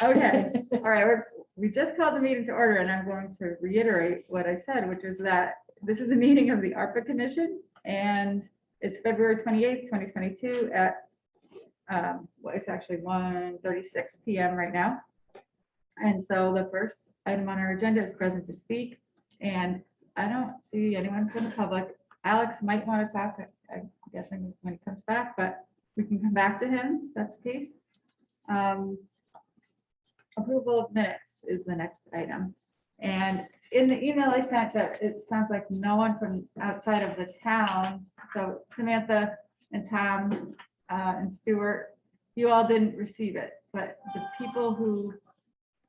Okay, all right, we just called the meeting to order, and I'm going to reiterate what I said, which is that this is a meeting of the ARPA Commission, and it's February 28th, 2022 at, well, it's actually 1:36 p.m. right now. And so the first item on our agenda is present to speak, and I don't see anyone from the public. Alex might want to talk, I'm guessing when he comes back, but we can come back to him, if that's the case. Approval of minutes is the next item. And in the email I sent, that it sounds like no one from outside of the town, so Samantha and Tom and Stuart, you all didn't receive it, but the people who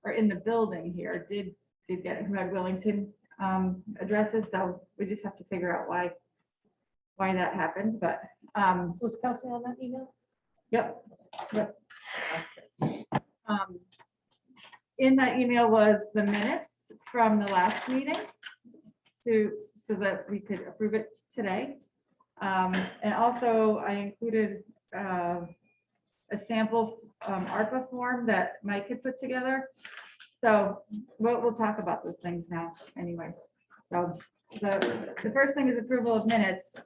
are in the building here did get it, who had Wellington addresses, so we just have to figure out why that happened, but Was Kelsey on that email? yep. In that email was the minutes from the last meeting so that we could approve it today. And also I included a sample ARPA form that Mike had put together. So we'll talk about those things now anyway. So the first thing is approval of minutes.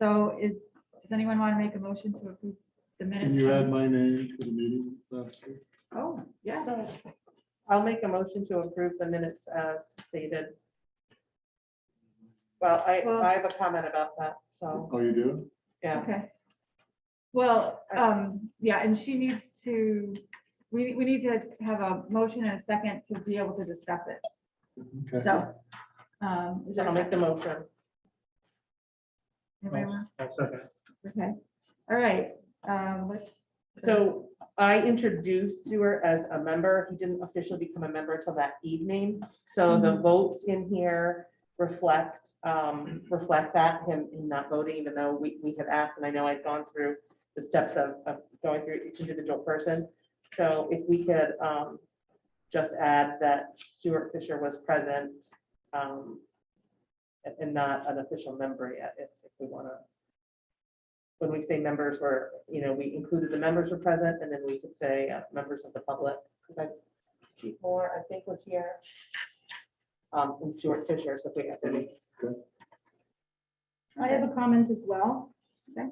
So does anyone want to make a motion to approve the minutes? Can you add my name to the meeting last week? Oh, yes. So I'll make a motion to approve the minutes as stated. Well, I have a comment about that, so, Oh, you do? yeah. Okay. Well, yeah, and she needs to, we need to have a motion and a second to be able to discuss it. Okay. So. So I'll make the motion. Anybody want- I'll second. Okay, all right, let's. So I introduced Stuart as a member. He didn't officially become a member until that evening. So the votes in here reflect that him not voting, even though we had asked, and I know I'd gone through the steps of going through each individual person. So if we could just add that Stuart Fisher was present and not an official member yet, if we want to. When we say members were, we included the members were present, and then we could say members of the public, because Chief Moore, I think, was here. And Stuart Fisher, so if we have the names. I have a comment as well. Okay.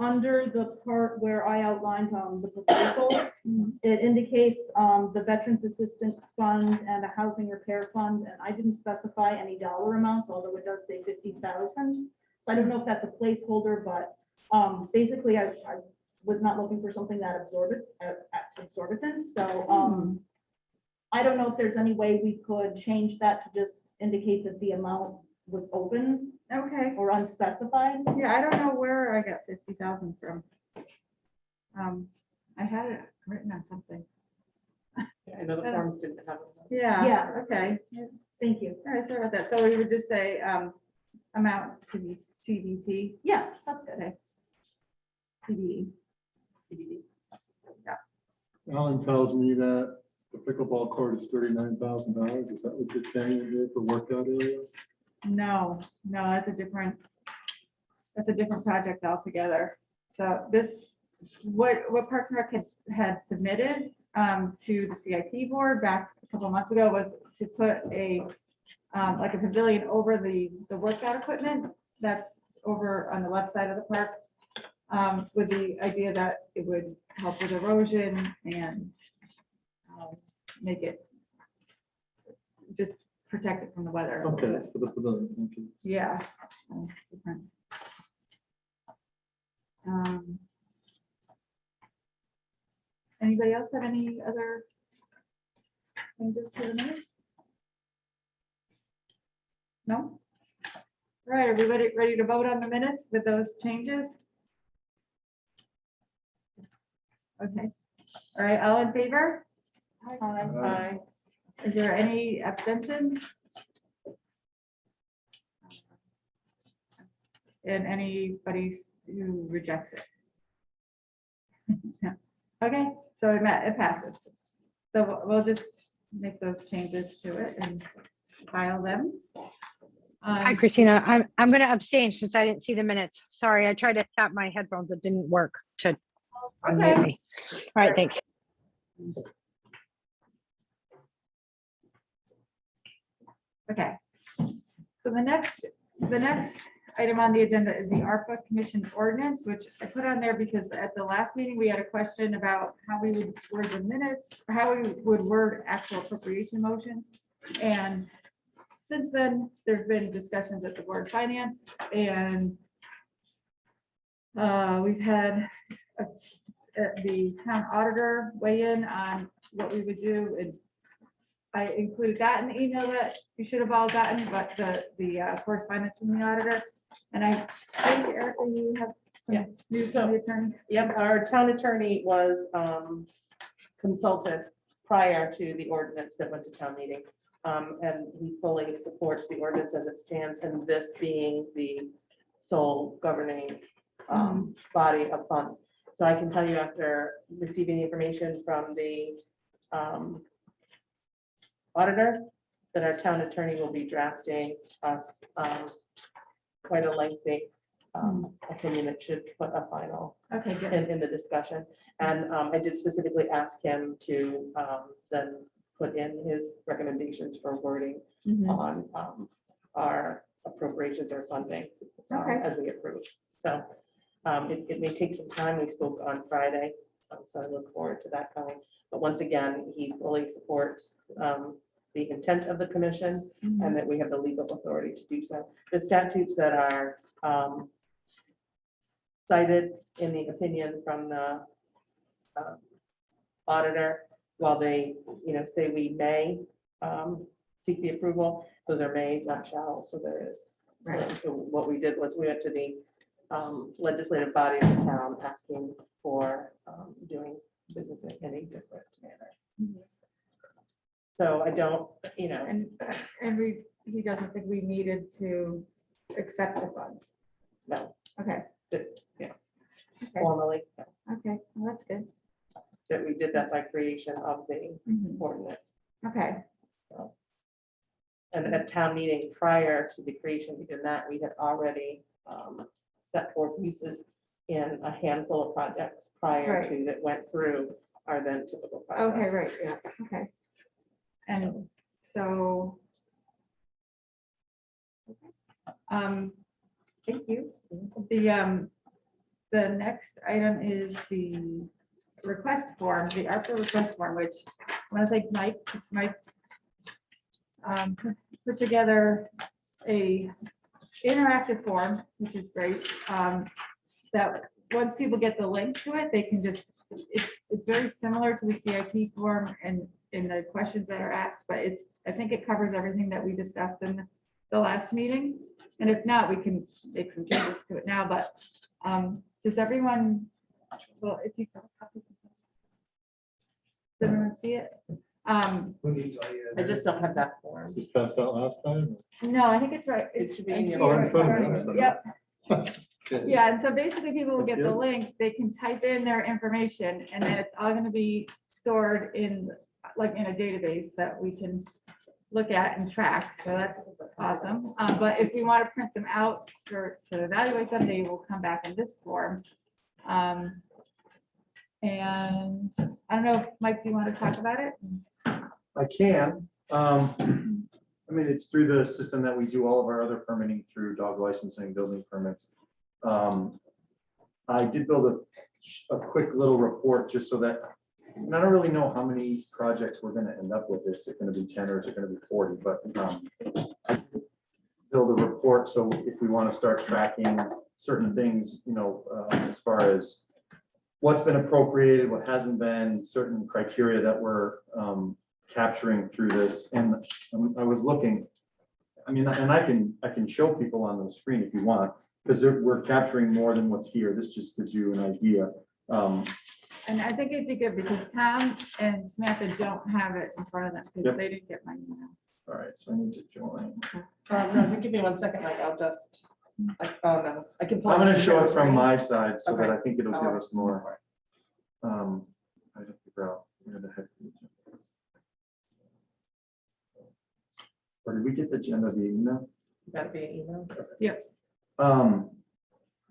Under the part where I outlined the proposal, it indicates the Veterans Assistance Fund and a Housing Repair Fund, and I didn't specify any dollar amounts, although it does say 50,000. So I don't know if that's a placeholder, but basically I was not looking for something that exorbitant. So I don't know if there's any way we could change that to just indicate that the amount was open Okay, or unspecified. yeah, I don't know where I got 50,000 from. I had it written on something. I know the forms didn't have. Yeah. Yeah. Okay, Thank you. all right, sorry about that. So we would just say amount to be TBT. Yeah, that's good. Okay. TBE. Alan tells me that the pickleball court is $39,000. Is that what you're saying there for workout area? No, that's a different project altogether. So this, what Parks and Rec had submitted to the CIP board back a couple of months ago was to put a like a pavilion over the workout equipment that's over on the left side of the park, with the idea that it would help with erosion and make it just protect it from the weather. Okay, that's for the pavilion. Thank you. Yeah. Different. Anybody else have any other changes to the minutes? No? All right, everybody ready to vote on the minutes with those changes? Okay, all right, all in favor? Aye. Is there any abstentions? And anybody who rejects it? Okay, so it passes. So we'll just make those changes to it and file them. Hi, Christina. I'm going to abstain since I didn't see the minutes. Sorry, I tried to tap my headphones. It didn't work. Okay. Okay. All right, thanks. Okay. So the next item on the agenda is the ARPA Commission ordinance, which I put on there because at the last meeting, we had a question about how we would word the minutes, or how we would word actual appropriation motions. And since then, there's been discussions at the Board of Finance, and we've had the town auditor weigh in on what we would do, and I included that in the email that you should have all gotten, but the correspondence from the auditor. And I think, Erica, you have Yeah. some news from the attorney. Yep, our town attorney was consulted prior to the ordinance that went to town meeting. And he fully supports the ordinance as it stands, and this being the sole governing body of funds. So I can tell you, after receiving the information from the auditor, that our town attorney will be drafting us quite a lengthy opinion that should put a final Okay, good. in the discussion. And I did specifically ask him to then put in his recommendations for wording Mhm. on our appropriations or funding Okay. as we approve. So it may take some time. We spoke on Friday, so I look forward to that coming. But once again, he fully supports the intent of the commission Mhm. and that we have the legal authority to do so. The statutes that are cited in the opinion from the auditor, while they, say we may seek the approval, those are mays, not shall, so there is. Right. So what we did was we went to the legislative body of the town asking for doing business in any different manner. Mhm. So I don't, And he doesn't think we needed to accept the funds. no, Okay. yeah, Okay, formally, okay, well, that's good. that we did that by creation of the Mhm. ordinance. Okay, And at town meeting prior to the creation, we did that, we had already set forth uses in a handful of projects prior Right. to that went through our then typical process. okay, right, yeah, okay. And so. Thank you. The next item is the request form, the ARPA request form, which I want to thank Mike, because Mike put together a interactive form, which is great. That once people get the link to it, they can just, it's very similar to the CIP form and in the questions that are asked, but I think it covers everything that we discussed in the last meeting. And if not, we can make some changes to it now, but does everyone, well, if you. Does everyone see it? I just don't have that form. Just passed out last time? No, I think it's right. It should be in your- Oh, in front of me, I'm sorry. Yep. Okay. Yeah, and so basically people will get the Thank you. link, they can type in their information and then it's all gonna be stored in, like, in a database that we can look at and track. So that's awesome. But if we want to print them out to evaluate them, they will come back in this form. And I don't know, Mike, do you want to talk about it? I can. I mean, it's through the system that we do all of our other permitting through dog licensing, building permits. I did build a quick little report just so that, and I don't really know how many projects we're gonna end up with. Is it gonna be 10 or is it gonna be 40? But I did build a report, so if we want to start tracking certain things, as far as what's been appropriated, what hasn't been, certain criteria that we're capturing through this. And I was looking, and I can show people on the screen if you want, because we're capturing more than what's here. This just gives you an idea. And I think it'd be good because Tom and Samantha don't have it in front of them because Yep. they didn't get my email. All right, so I need to join. No, if you give me 1 second, like, I'll just, oh, no, I can. pull I'm gonna it show it up, from right? my side so that Okay. I think it'll give Oh. us more. I have to figure out where the heck. Or did we get the agenda via email? That'd be an email. Yep.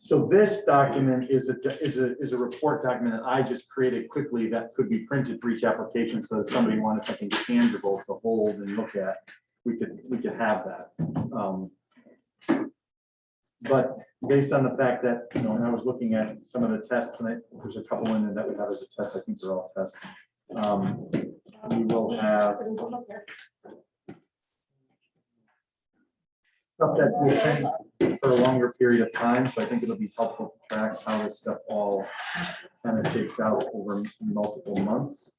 So this document is a report document that I just created quickly that could be printed for each application. So if somebody wanted something tangible to hold and look at, we could have that. But based on the fact that, you know, when I was looking at some of the tests, and there's a couple in there that we have as a test, I think they're all tests. We will have stuff that will change for a longer period of time, so I think it'll be helpful to track how this stuff all kind of shakes out over multiple months.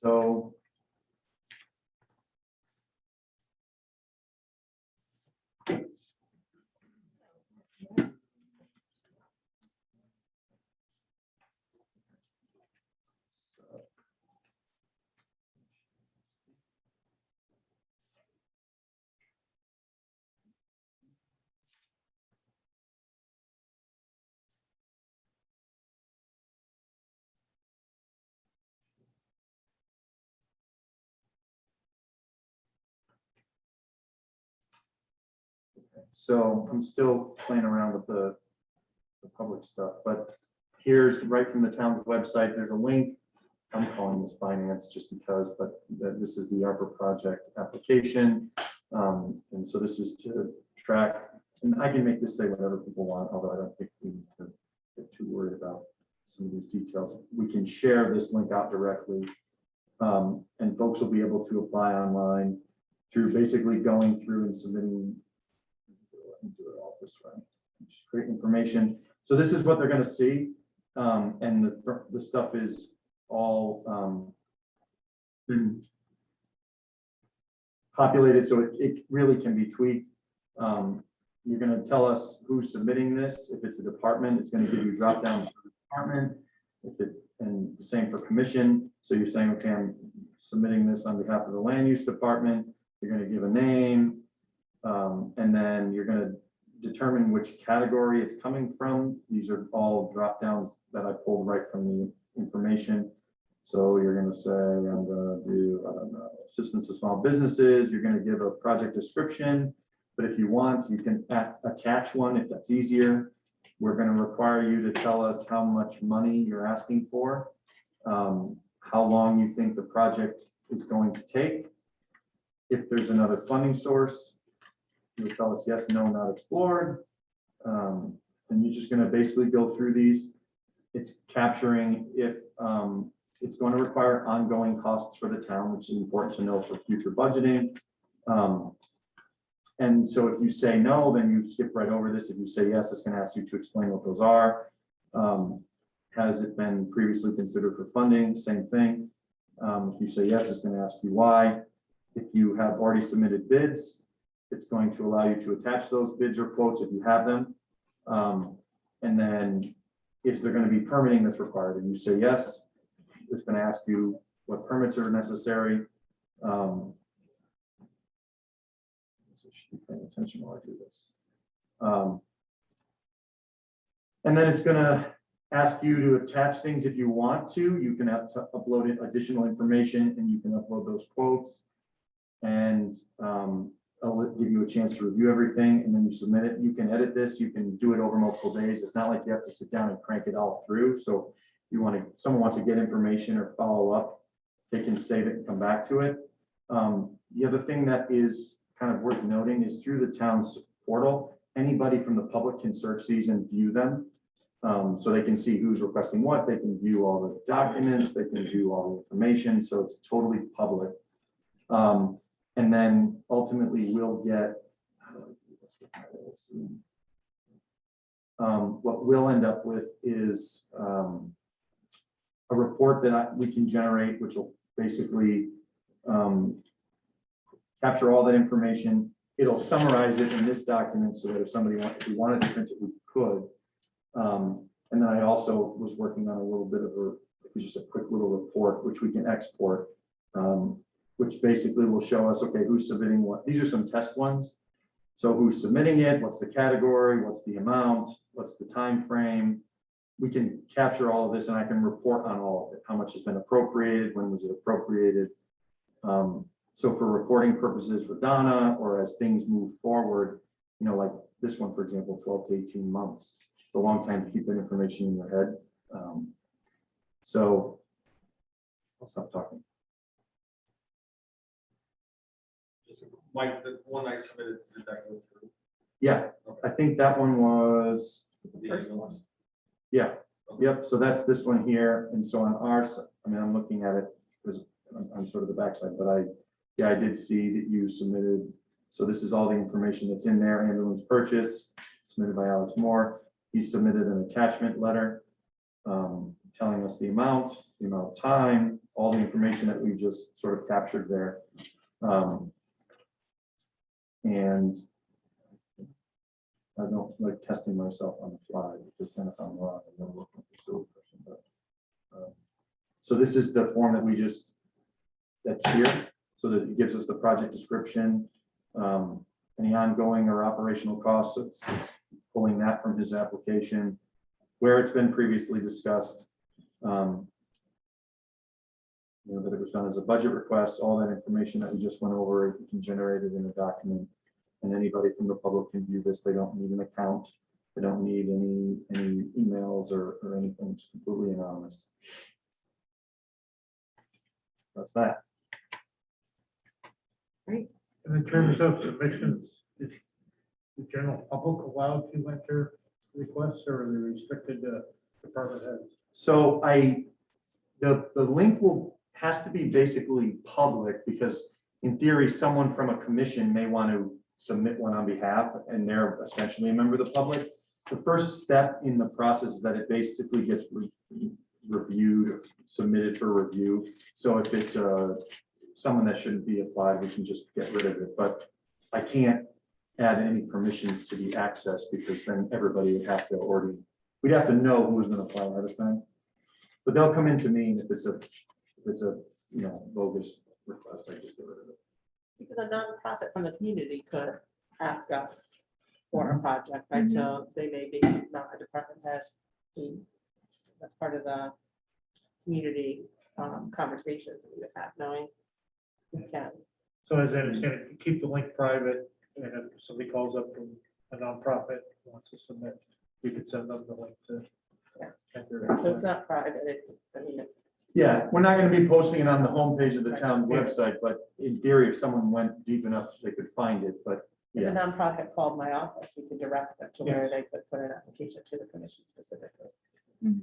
So So I'm still playing around with the public stuff, but here's right from the town's website, there's a link. I'm calling this finance just because, but this is the ARPA project application. And so this is to track, and I can make this say whatever people want, although I don't think we need to get too worried about some of these details. We can share this link out directly. And folks will be able to apply online through basically going through and submitting. Do it all this way, just create information. So this is what they're going to see, and the stuff is all been populated, so it really can be tweaked. You're going to tell us who's submitting this. If it's a department, it's going to give you drop downs for the department. If it's, and the same for commission. So you're saying, okay, I'm submitting this on behalf of the land use department. You're going to give a name. And then you're going to determine which category it's coming from. These are all drop downs that I pulled right from the information. So you're going to say, I'm going to do, I don't know, assistance to small businesses. You're going to give a project description, but if you want, you can attach one if that's easier. We're going to require you to tell us how much money you're asking for, how long you think the project is going to take. If there's another funding source, you would tell us yes, no, not explored. And you're just going to basically go through these. It's capturing if it's going to require ongoing costs for the town, which is important to know for future budgeting. And so if you say no, then you skip right over this. If you say yes, it's going to ask you to explain what those are. Has it been previously considered for funding? Same thing. If you say yes, it's going to ask you why. If you have already submitted bids, it's going to allow you to attach those bids or quotes if you have them. And then is there going to be permitting that's required? And you say yes, it's going to ask you what permits are necessary. So you should be paying attention while I do this. And then it's going to ask you to attach things if you want to. You can have to upload additional information and you can upload those quotes. And I'll give you a chance to review everything and then you submit it. You can edit this, you can do it over multiple days. It's not like you have to sit down and crank it all through. So you want to, someone wants to get information or follow up, they can save it and come back to it. The other thing that is kind of worth noting is through the town's portal, anybody from the public can search these and view them. So they can see who's requesting what, they can view all the documents, they can view all the information. So it's totally public. And then ultimately we'll get, how do I do this with my little Zoom? What we'll end up with is a report that we can generate, which will basically capture all that information. It'll summarize it in this document so that if somebody if we wanted to print it, we could. And then I also was working on a little bit of just a quick little report, which we can export. Which basically will show us, okay, who's submitting what. These are some test ones. So who's submitting it, what's the category, what's the amount, what's the time frame. We can capture all of this and I can report on all of it. How much has been appropriated, when was it appropriated? So for reporting purposes for Donna, or as things move forward, you know, like this one, for example, 12 to 18 months. It's a long time to keep that information in your head. So I'll stop talking. Mike, the one I submitted, did that go through? Yeah, I think that one was, The ambulance? yeah, yep. So that's this one here. And so on our, I mean, I'm looking at it because I'm sort of the backside, but I did see that you submitted. So this is all the information that's in there. Ambulance purchase submitted by Alex Moore. He submitted an attachment letter telling us the amount of time, all the information that we just sort of captured there. And I don't like testing myself on the fly, just kind of found wrong. I'm gonna look at the sewer person, but, so this is the form that we just, that's here, so that it gives us the project description, any ongoing or operational costs. It's pulling that from his application, where it's been previously discussed. You know, that it was done as a budget request, all that information that we just went over, we can generate it in a document. And anybody from the public can view this. They don't need an account. They don't need any emails or anything. It's completely anonymous. That's that. And in terms of submissions, is the general public allowed to enter requests, or are they restricted to department heads? So the link has to be basically public, because in theory, someone from a commission may want to submit one on behalf, and they're essentially a member of the public. The first step in the process is that it basically gets reviewed, submitted for review. So if it's someone that shouldn't be applied, we can just get rid of it. But I can't add any permissions to the access, because then everybody would have to already, we'd have to know who was going to apply ahead of time. But they'll come into me, and if it's a you know, bogus request, I just get rid of it. Because a nonprofit from the community could ask us for a project, right? So they may be not a department head. That's part of the community conversations that we would have, knowing we can. So as I understand it, you keep the link private, and if somebody calls up from a nonprofit who wants to submit, you could send them the link to. Yeah. enter. So it's not private, it's, I mean, Yeah, we're not going to be posting it on the homepage of the town website, but in theory, if someone went deep enough, they could find it. But if a yeah, nonprofit called my office, we could direct them to where Yes. they could put an application to the commission specifically. Mhm.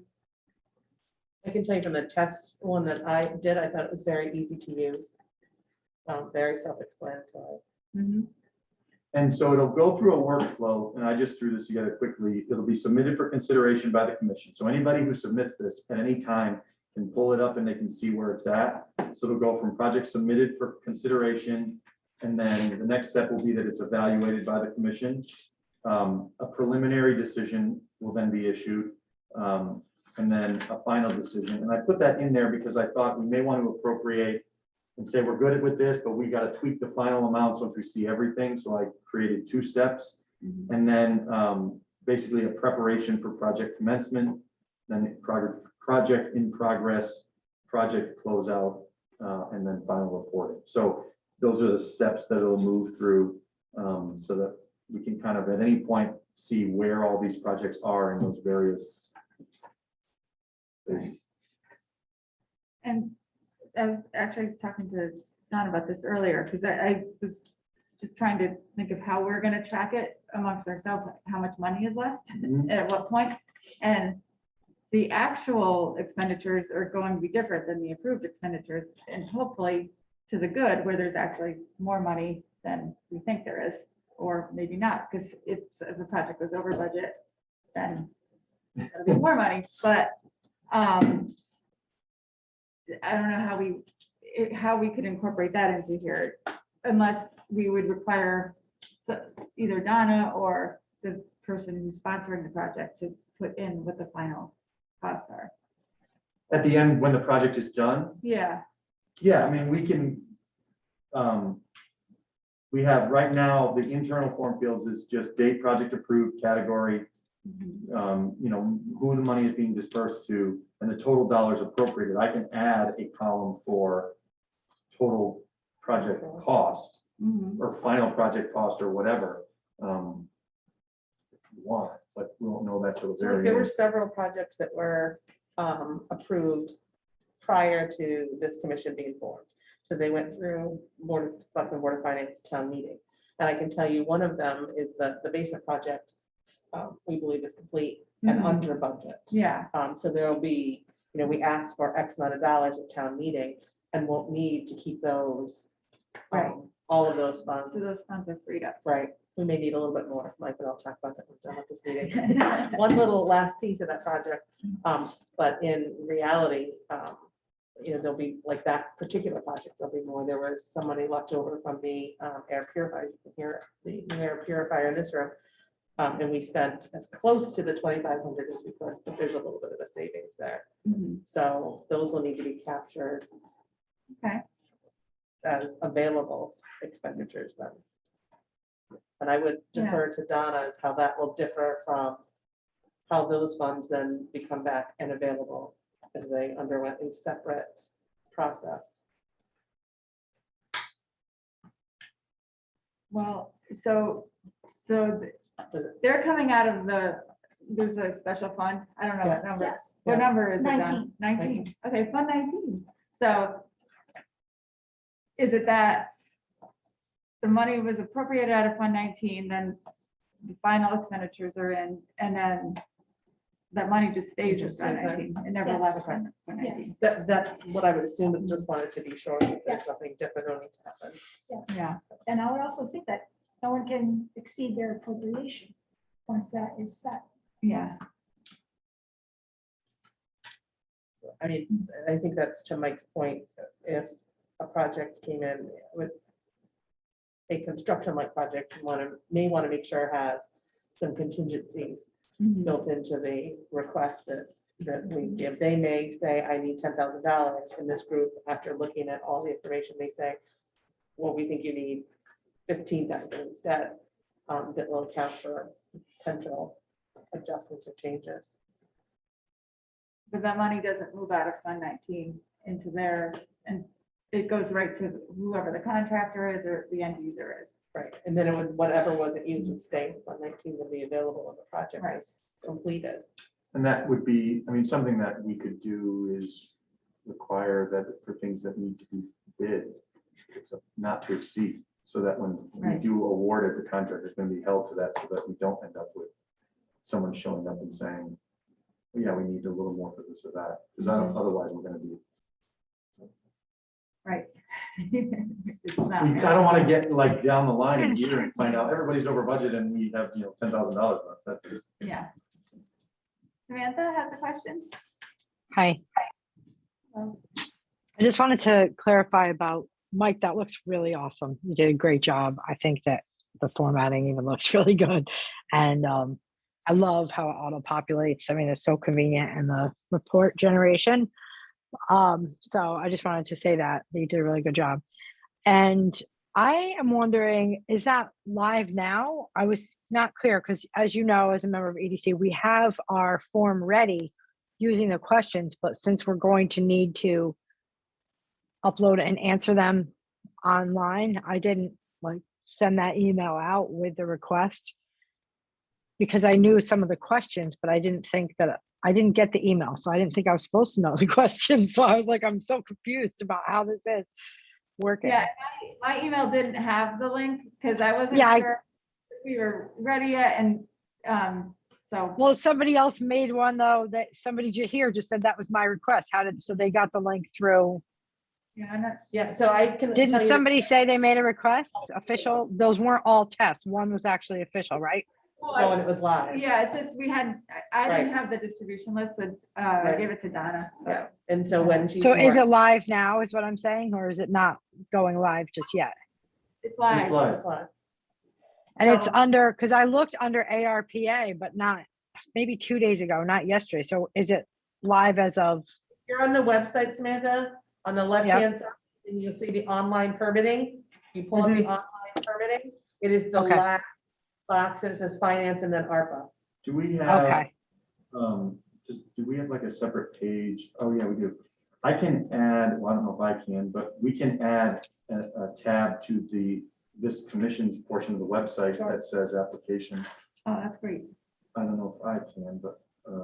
I can tell you from the test one that I did, I thought it was very easy to use. Very self-explanatory. and so it'll go through a workflow, and I just threw this together quickly. It'll be submitted for consideration by the commission. So anybody who submits this at any time can pull it up and they can see where it's at. So it'll go from project submitted for consideration, and then the next step will be that it's evaluated by the commission. A preliminary decision will then be issued, and then a final decision. And I put that in there because I thought we may want to appropriate and say we're good with this, but we got to tweak the final amounts once we see everything. So I created 2 steps, and then basically a preparation for project commencement, then project in progress, project closeout, and then final reporting. So those are the steps that it'll move through, so that we can kind of at any point see where all these projects are in those various phases. And I was actually talking to Don about this earlier, because I was just trying to think of how we're gonna track it amongst ourselves, how much money is left and at what point. And the actual expenditures are going to be different than the approved expenditures, and hopefully to the good, where there's actually more money than we think there is, or maybe not, because if the project goes over budget, then there'll be more money. But I don't know how we could incorporate that into here, unless we would require either Donna or the person who's sponsoring the project to put in what the final costs are. At the end, when the project is done, Yeah. yeah, I mean, we can, we have right now, the internal form fields is just date, project approved, category, you know, who the money is being dispersed to, and the total dollars appropriated. I can add a column for total project cost Mhm. or final project cost or whatever. If you want, but we won't know that till the So very there were end. several projects that were approved prior to this commission being formed. So they went through Board of Selectmen, Board of Finance, town meeting. And I can tell you, one of them is the basement project, we believe is complete and Mhm. under budget. Yeah, So there'll be, we asked for X amount of dollars at town meeting and won't need to keep those. Right. All of those funds, so those funds are freed up. right? We may need a little bit more, Mike, and I'll talk about that when we're done with this meeting. One little last piece of that project, but in reality, there'll be like that particular project, there'll be more. There was some money left over from the air purifier, you can hear the new air purifier in this room. And we spent as close to the 2,500 as we could, but there's a little bit of a savings there. Mhm. So those will need to be captured. Okay. As available expenditures then. And I would defer to Donna as how that will differ from how those funds then become back and available as they underwent a separate process. Well, so Is it- they're coming out of there's a special fund. I don't know what number. Yes. What Yeah. number is it? 19. 19. Okay, Fund 19. So is it that the money was appropriated out of Fund 19, then the final expenditures are in, and then that money just stays in Just Fund stays there. 19? It never Yes. left Fund 19? Yes. That's what I would assume, but just wanted to be sure that there's Yes. nothing different going to happen. Yes. Yeah, And I would also think that no one can exceed their appropriation once that is set. yeah. I mean, I think that's to Mike's point, if a project came in with a construction-like project, you may want to make sure it has some contingencies Mhm. built into the request that we give. They may say, I need $10,000, and this group, after looking at all the information, they say, well, we think you need 15,000 instead, that will account for potential adjustments or changes. But that money doesn't move out of Fund 19 into there, and it goes right to whoever the contractor is or the end user is. Right, and then it would, whatever wasn't used would stay on 19 would be available when the project Right. is completed. And that would be, I mean, something that we could do is require that for things that need to be bid, it's a not to exceed, so that when we Right. do award it, the contract is going to be held to that, so that we don't end up with someone showing up and saying, yeah, we need a little more for this or that, because otherwise we're going to be, Right. It's not- I don't want to get like down the line in a year and find out everybody's over budget and we have, $10,000 left. That's, Yeah. Samantha has a question? Hi. Oh. I just wanted to clarify about Mike. That looks really awesome. You did a great job. I think that the formatting even looks really good. And I love how it auto populates. I mean, it's so convenient in the report generation. So I just wanted to say that you did a really good job. And I am wondering, is that live now? I was not clear because, as you know, as a member of EDC, we have our form ready using the questions, but since we're going to need to upload and answer them online, I didn't send that email out with the request because I knew some of the questions, but I didn't think that I didn't get the email. So I didn't think I was supposed to know the questions. So I was like, I'm so confused about how this is working. Yeah, my email didn't have the link because I wasn't Yeah, sure if we were ready yet, and so. Well, somebody else made one though, that somebody here just said that was my request. So they got the link through. Yeah, I'm not. Yeah, so I can. tell Didn't you- somebody say they made a request official? Those weren't all tests. One was actually official, right? Oh, and it was live. Yeah, it's just, I didn't Right. have the distribution list, so I Right. gave it to Donna. Yeah, and so when she. So is it live now is what I'm saying, or is it not going live just yet? It's it's live. live. And it's So- under, because I looked under ARPA, but not, maybe 2 days ago, not yesterday. So is it live as of, You're on the website, Samantha, on the left-hand side, and you'll see the online permitting. You pull up the online permitting, it is the Okay. last box that says finance and then ARPA. Do we have, okay. do we have like a separate page? Oh, yeah, we do. I can add, well, I don't know if I can, but we can add a tab to this commission's portion of the website that says application. Oh, that's great. I don't know if I can, but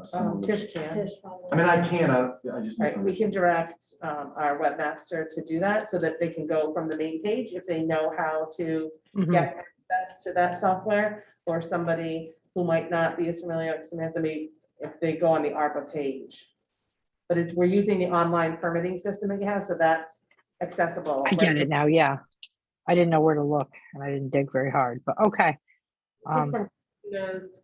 someone. Tish can. I mean, I can, I just. need Right, we can permission. direct our webmaster to do that so that they can go from the main page if they know how to Mhm. get access to that software, or somebody who might not be as familiar, like Samantha, may, if they go on the ARPA page. But it's, we're using the online permitting system that you have, so that's accessible. I get it now, yeah. I didn't know where to look and I didn't dig very hard, but okay. Because,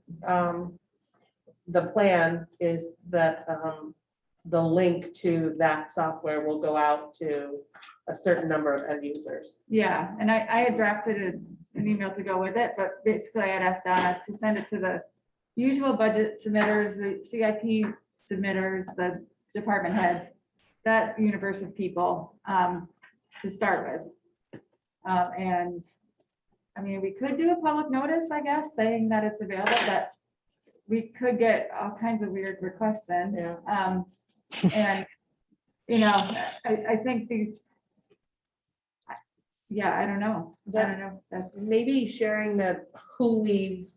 the plan is that the link to that software will go out to a certain number of end users. Yeah, and I had drafted an email to go with it, but basically I had asked Donna to send it to the usual budget submitters, the CIP submitters, the department heads, that universe of people to start with. And I mean, we could do a public notice, I guess, saying that it's available, that we could get all kinds of weird requests in. Yeah. And, you know, I think these, yeah, I don't know. That's, Maybe sharing that who we've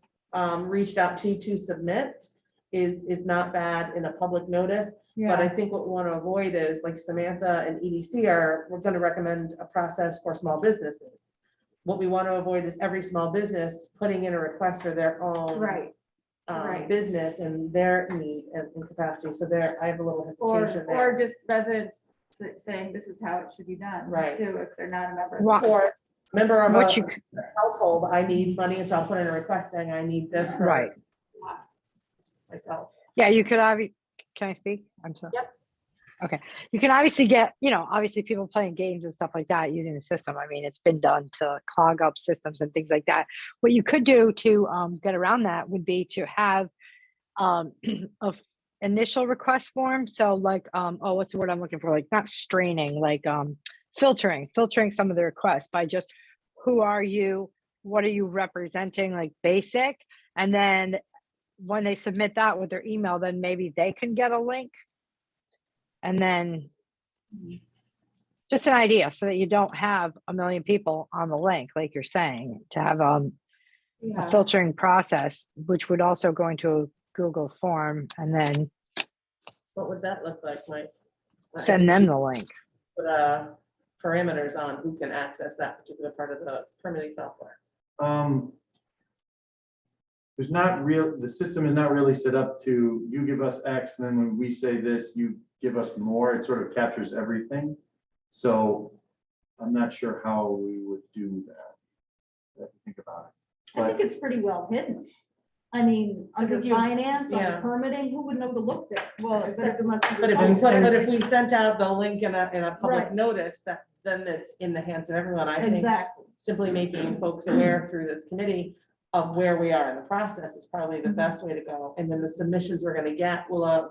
reached out to submit is not bad in a public notice. But I yeah, think what we want to avoid is, like Samantha and EDC we're going to recommend a process for small businesses. What we want to avoid is every small business putting in a request for their own right. Right. business and their need and capacity. So there, I have a little hesitation Or there. just residents saying this is how it should be done. Right. Too, if they're not a member. Right. Or member of What a you, c- household, I need money, and so I'll put in a request saying I need this for right. myself. Yeah, you could obviously, can I speak? I'm sorry. Yep. Okay, you can obviously get, obviously people playing games and stuff like that using the system. I mean, it's been done to clog up systems and things like that. What you could do to get around that would be to have a initial request form. So like, oh, what's the word I'm looking for? Like not straining, like filtering some of the requests by just who are you? What are you representing? Like basic. And then when they submit that with their email, then maybe they can get a link. And then just an idea so that you don't have a million people on the link, like you're saying, to have a Yeah. filtering process, which would also go into a Google form and then What would that look like, Mike? send them the link. Put parameters on who can access that particular part of the permitting software. There's not real, the system is not really set up to, you give us X, and then when we say this, you give us more. It sort of captures everything. So I'm not sure how we would do that. I have to think about it. I think it's pretty well hidden. I mean, under think you- finance, yeah. under permitting, who would know to look there? Well, Except it must be. But if we sent out the link in a public Right. notice, then it's in the hands of everyone. I think Exactly. simply making folks aware through this committee of where we are in the process is probably the best way to go. And then the submissions we're gonna get will have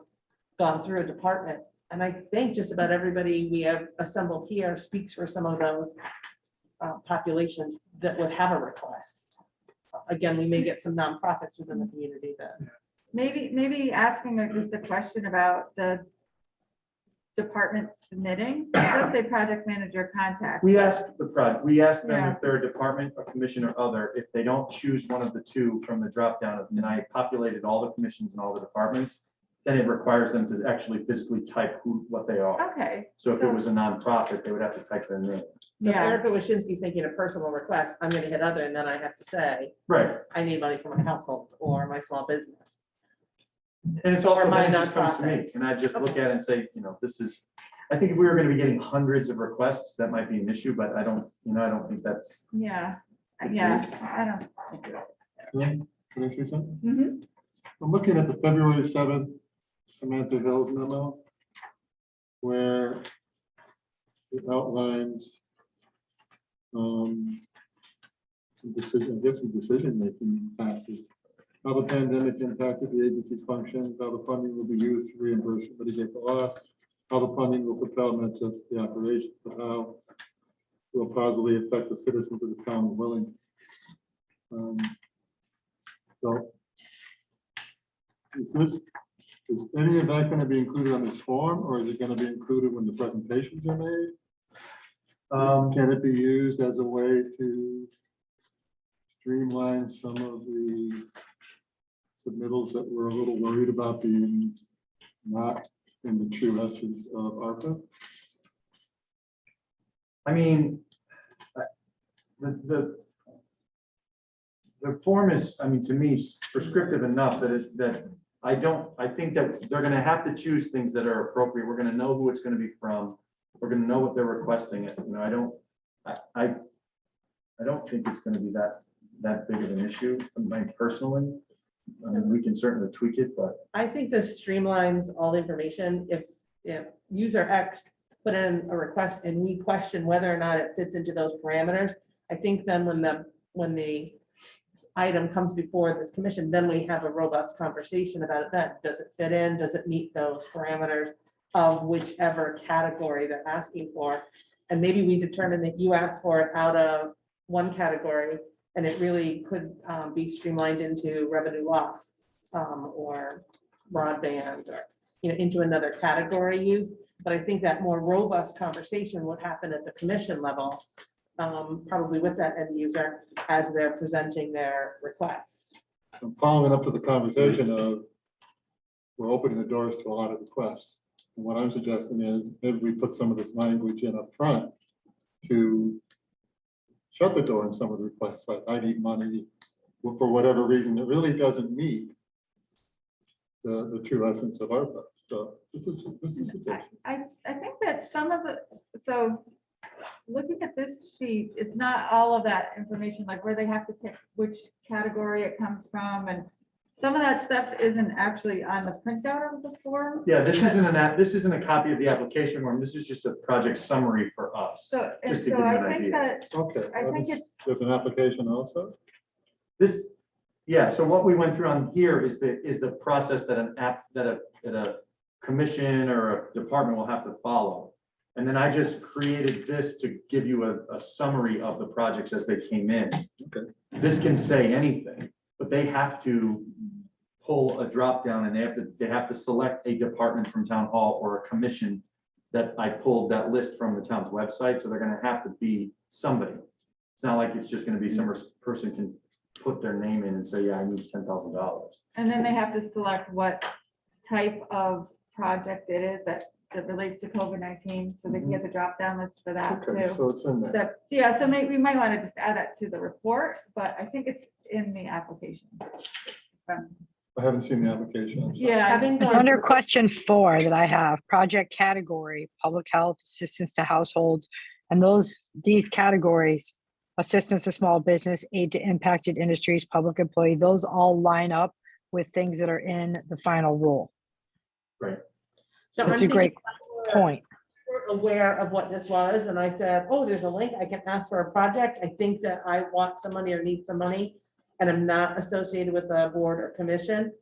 gone through a department. And I think just about everybody we have assembled here speaks for some of those populations that would have a request. Again, we may get some nonprofits within the community that. Maybe asking just a question about the department submitting, let's say project manager contact. We ask we ask them Yeah. if they're a department, a commission, or other. If they don't choose one of the two from the dropdown, and I populated all the commissions and all the departments, then it requires them to actually physically type what they are. Okay, So if it was a nonprofit, they would have to type their name. So if yeah, Erica Waschinsky's making a personal request, I'm gonna hit other, and then I have to say, Right. I need money for my household or my small business. And it's Or also, my then it just comes to me, nonprofit. and I just look at it and say, this is, I think if we were gonna be getting hundreds of requests, that might be an issue, but I don't think that's. yeah, the yeah, case. I don't. Yeah, can I say something? Mhm. I'm looking at the February 7th Samantha Hills memo, where it outlines decision-making factors, how the pandemic impacted the agency's functions, how the funding will be used to reimburse and mitigate the loss, how the funding will propel not just the operations, but how it will positively affect the citizens of the town of Wellington. So is Is any of that gonna be included on this form, or is it gonna be included when the presentations are made? Can it be used as a way to streamline some of the submittals that we're a little worried about being not in the true essence of ARPA? I mean, the form is, I mean, to me, prescriptive enough that I think that they're gonna have to choose things that are appropriate. We're gonna know who it's gonna be from. We're gonna know what they're requesting. You know, I don't think it's gonna be that big of an issue, personally. I mean, we can certainly tweak it, but I think this streamlines all the information. If user X put in a request and we question whether or not it fits into those parameters, I think then when the item comes before this commission, then we have a robust conversation about it. That does it fit in? Does it meet those parameters of whichever category they're asking for? And maybe we determine that you asked for it out of one category and it really could be streamlined into revenue loss or broadband or, you know, into another category use. But I think that more robust conversation would happen at the commission level, probably with that end user as they're presenting their request. I'm following up to the conversation of, we're opening the doors to a lot of requests. And what I'm suggesting is maybe we put some of this language in up front to shut the door on some of the requests, like I need money for whatever reason that really doesn't meet the true essence of ARPA. So this is a suggestion. I think that some of the, so looking at this sheet, it's not all of that information, like where they have to pick which category it comes from, and some of that stuff isn't actually on the printout of the form. yeah, this isn't a copy of the application form. This is just a project summary for us. So, and Just to so give you an I think idea. that, Okay. I well, think this- it's, There's an application also? This, yeah, so what we went through on here is the process that a commission or a department will have to follow. And then I just created this to give you a summary of the projects as they came in. Okay. This can say anything, but they have to pull a drop down and they have to select a department from town hall or a commission that I pulled that list from the town's website. So they're gonna have to be somebody. It's not like it's just gonna be some person can put their name in and say, yeah, I need $10,000. and then they have to select what type of project it is that relates to COVID-19, so they can get the drop-down list for that Okay, too. so it's in there. So, yeah, so maybe we might want to just add that to the report, but I think it's in the application. I haven't seen the application. I'm sorry. Yeah, Having It's gone under through- question 4 that I have, project category, public health, assistance to households. And these categories, assistance to small business, aid to impacted industries, public employee, those all line up with things that are in the final rule. So That's I'm a great thinking point. we're aware of what this was, and I said, oh, there's a link, I can ask for a project. I think that I want some money or need some money, and I'm not associated with a board or commission.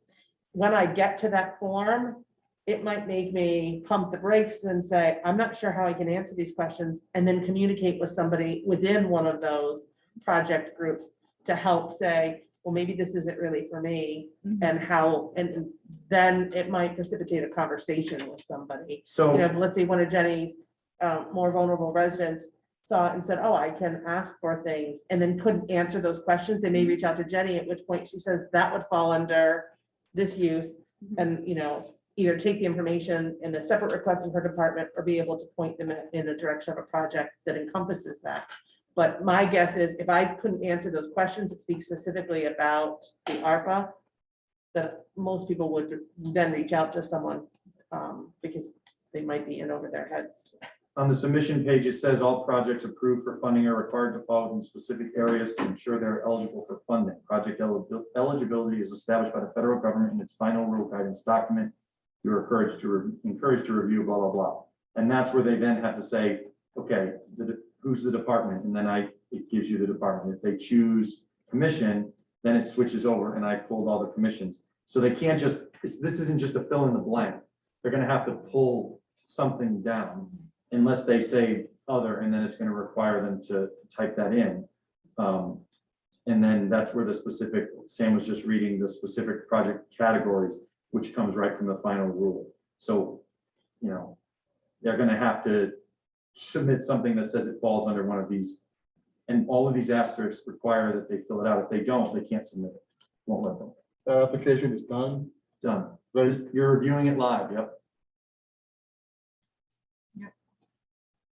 When I get to that form, it might make me pump the brakes and say, I'm not sure how I can answer these questions, and then communicate with somebody within one of those project groups to help say, well, maybe this isn't really for me, and how, and then it might precipitate a conversation with somebody. So. You know, let's say one of Jenny's more vulnerable residents saw it and said, oh, I can ask for things, and then couldn't answer those questions. They may reach out to Jenny, at which point she says that would fall under this use, and, you know, either take the information in a separate request in her department or be able to point them in a direction of a project that encompasses that. But my guess is if I couldn't answer those questions that speak specifically about the ARPA, that most people would then reach out to someone because they might be in over their heads. On the submission page, it says all projects approved for funding are required to follow in specific areas to ensure they're eligible for funding. Project eligibility is established by the federal government in its final rule guidance document. You're encouraged to review, blah, blah, blah. And that's where they then have to say, okay, who's the department? And then it gives you the department. If they choose commission, then it switches over and I pulled all the commissions. So they can't just, this isn't just a fill in the blank. They're gonna have to pull something down unless they say other, and then it's gonna require them to type that in. And then that's where the specific, Sam was just reading the specific project categories. which comes right from the final rule. So, they're gonna have to submit something that says it falls under one of these. And all of these asterisks require that they fill it out. If they don't, they can't submit it. Won't let them. The application is done. Done. Right. You're reviewing it live, yep.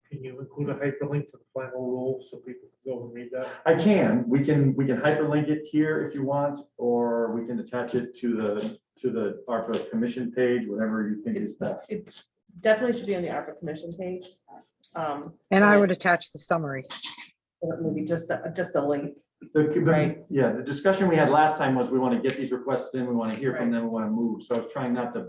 Can you include a hyperlink to the final rule so people can go and read that? I can, we can hyperlink it here if you want, or we can attach it to the ARPA commission page, whatever you think is best. It definitely should be on the ARPA commission page. And I would attach the summary. Maybe just a link. Right. Yeah, the discussion we had last time was we want to get these requests in, we want to hear from them, we want to move. So I was trying not to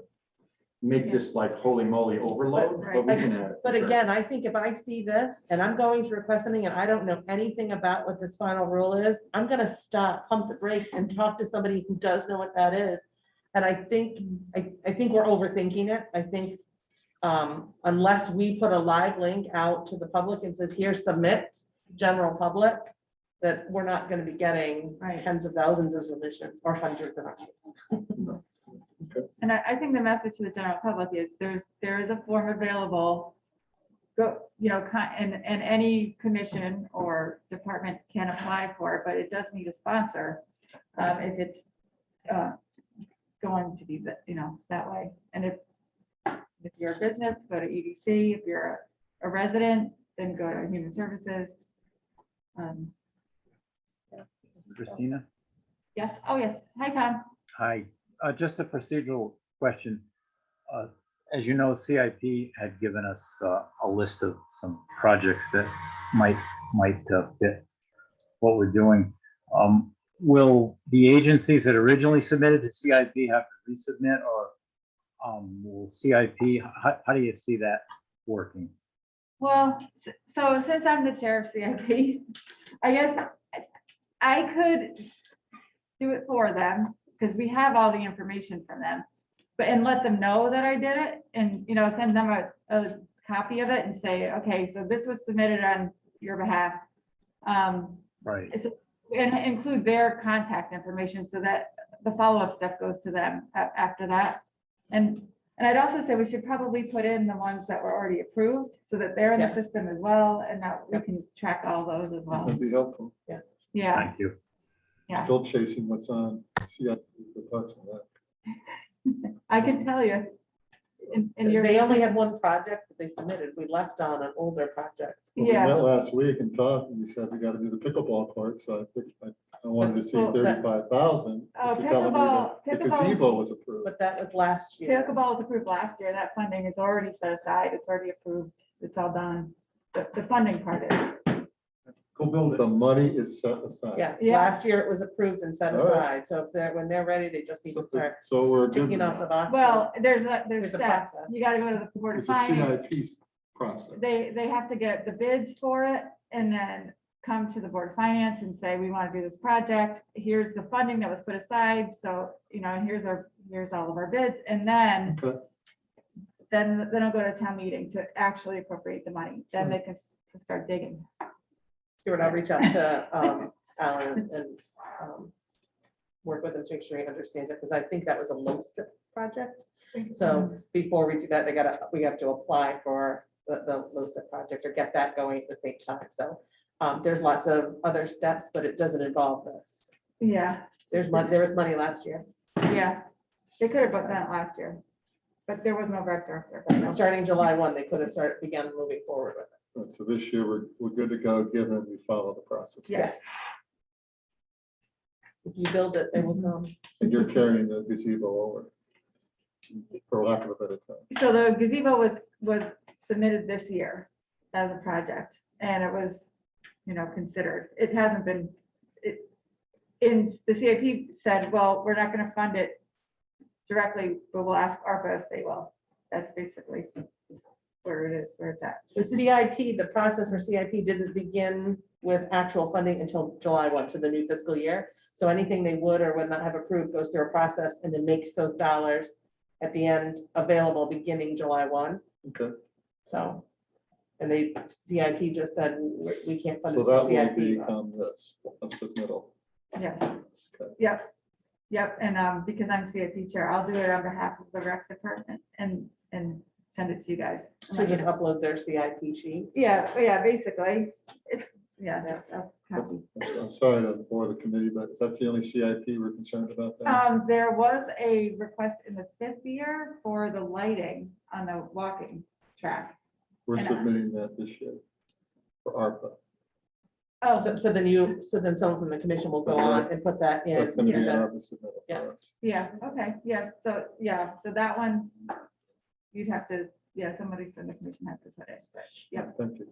make this like holy moly overload, but we can add it. But for sure. again, I think if I see this and I'm going to request something and I don't know anything about what this final rule is, I'm gonna stop, pump the brakes and talk to somebody who does know what that is. And I think we're overthinking it. I think unless we put a live link out to the public and says, here, submit, general public, that we're not gonna be getting Right. tens of thousands of submissions or hundreds of hundreds. And I think the message to the general public is there is a form available. Go, and any commission or department can apply for it, but it does need a sponsor. If it's going to be, that way. And if you're a business, go to EDC. If you're a resident, then go to Human Services. Christina? Yes, oh, yes. Hi, Tom. Hi, just a procedural question. As you know, CIP had given us a list of some projects that might fit what we're doing. Will the agencies that originally submitted to CIP have to resubmit, or will CIP, how do you see that working? Well, so since I'm the chair of CIP, I guess I could do it for them because we have all the information from them, and let them know that I did it and, send them a copy of it and say, okay, so this was submitted on your behalf. Right. And include their contact information so that the follow-up stuff goes to them after that. And I'd also say we should probably put in the ones that were already approved so that they're in the Yeah. system as well, and that we can track all those as well. That'd be helpful. Yeah, Thank you. Yeah. Still chasing what's on CIP. The thoughts on that. I can tell you. And you're, They only had one project that they submitted. We left on an older project. Well, we Yeah. met last week and talked, and we said we got to do the pickleball court, so I wanted to see Well, that- 35,000. Oh, The pickleball- gazebo was approved. Uh, But that was last year. pickleball was approved last year. That funding is already set aside. It's already approved. It's all done. The funding part is. Go build The it. money is set aside. Yeah, Yeah. last year it was approved and set All right. aside. So when they're ready, they just need to start So we're good. ticking off the boxes. Well, there's There's a steps. process. You gotta go to the Board of It's a Finance. CIP process. They have to get the bids for it and then come to the Board of Finance and say, we want to do this project. Here's the funding that was put aside. So, here's all of our bids. And then, Okay. then I'll go to town meeting to actually appropriate the money. Then they can start digging. Stuart, I'll reach out to Alan and work with him to make sure he understands it, because I think that was a LoSiP project. So before we do that, we have to apply for the LoSiP project or get that going at the same time. So there's lots of other steps, but it doesn't involve this. Yeah, There was money last year. yeah. They could have done it last year, but there was no rec director. so. Starting July 1, they could have began moving forward with it. Right, so this year, we're good to go, given we follow the process. Yes, If you build it, they will come. And you're carrying the gazebo over, for lack of a better term. so the gazebo was submitted this year as a project, and it was, considered. It hasn't been, in the CIP said, well, we're not gonna fund it directly, but we'll ask ARPA if they will. That's basically where it's at. The CIP, the process for CIP didn't begin with actual funding until July 1, so the new fiscal year. So anything they would or would not have approved goes through a process and then makes those dollars at the end available beginning July 1. Okay, So, and CIP just said, we can't fund so it that through will CIP. become this, that's the middle. Yes, Okay. yep, Yep, and because I'm CIP chair, I'll do it on behalf of the rec department and send it to you guys. So just upload their CIP sheet. Yeah, basically, it's, just a copy. I'm sorry to bore the committee, but is that the only CIP we're concerned about? Then? There was a request in the 5th year for the lighting on the walking track. We're and, submitting that this year for ARPA. Oh, So then someone from the commission will go on and put that in. That's gonna be an That's- ARPA submittal. yeah. for us. yeah, okay, so that one, you'd have to, somebody from the commission has to put it, but, yeah. Thank you.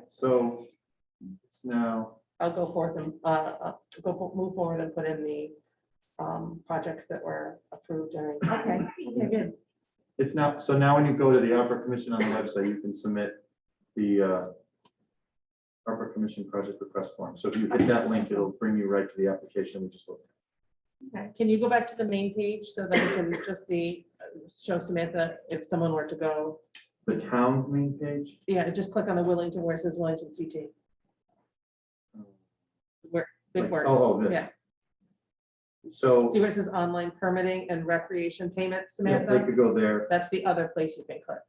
So it's now, I'll go forth and, move forward and put in the projects that were approved during. Okay, good. it's now, so now when you go to the ARPA Commission on the website, you can submit the ARPA Commission project request form. So if you hit that link, it'll bring you right to the application we just looked at. Can you go back to the main page so that we can just see, show Samantha if someone were to go? The town's main page. Yeah, just click on the Wellington where it says Wellington CT. Where, big Like, words. oh, this. Yeah. So See where it says online permitting and recreation payments, yeah, they Samantha? could go there, That's the other place you can click.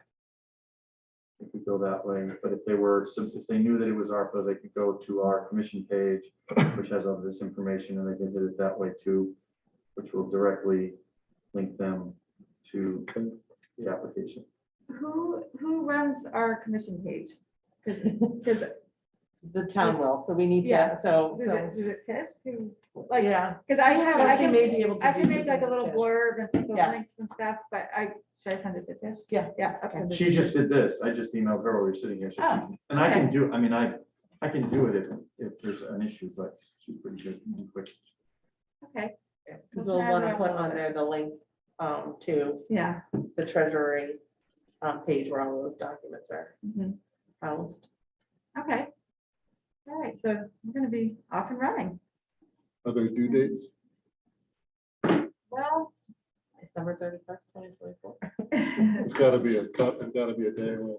they could go that way, but if they were, if they knew that it was ARPA, they could go to our commission page, which has all this information, and they can hit it that way too, which will directly link them to the application. Who runs our commission page? Because The town will, so we need Yeah. to, so, is it Tish? Who, like, yeah. because I Tracy may be able to I do can make like a something little with Tish. blurb and put the Yes. links and stuff, but should I send it to Tish? Yeah. Yeah, okay. She just did this, I just emailed her while we were sitting here, so she, Oh, and I can okay. do, I mean, I can do it if there's an issue, but she's pretty good and quick. Okay, Because we'll want to put on there the link to yeah. the treasury page where all those documents are Mhm. housed. Okay. All right, so we're gonna be off and running. Are there due dates? Well, December 31st, 2024. It's gotta be it's gotta be a day when.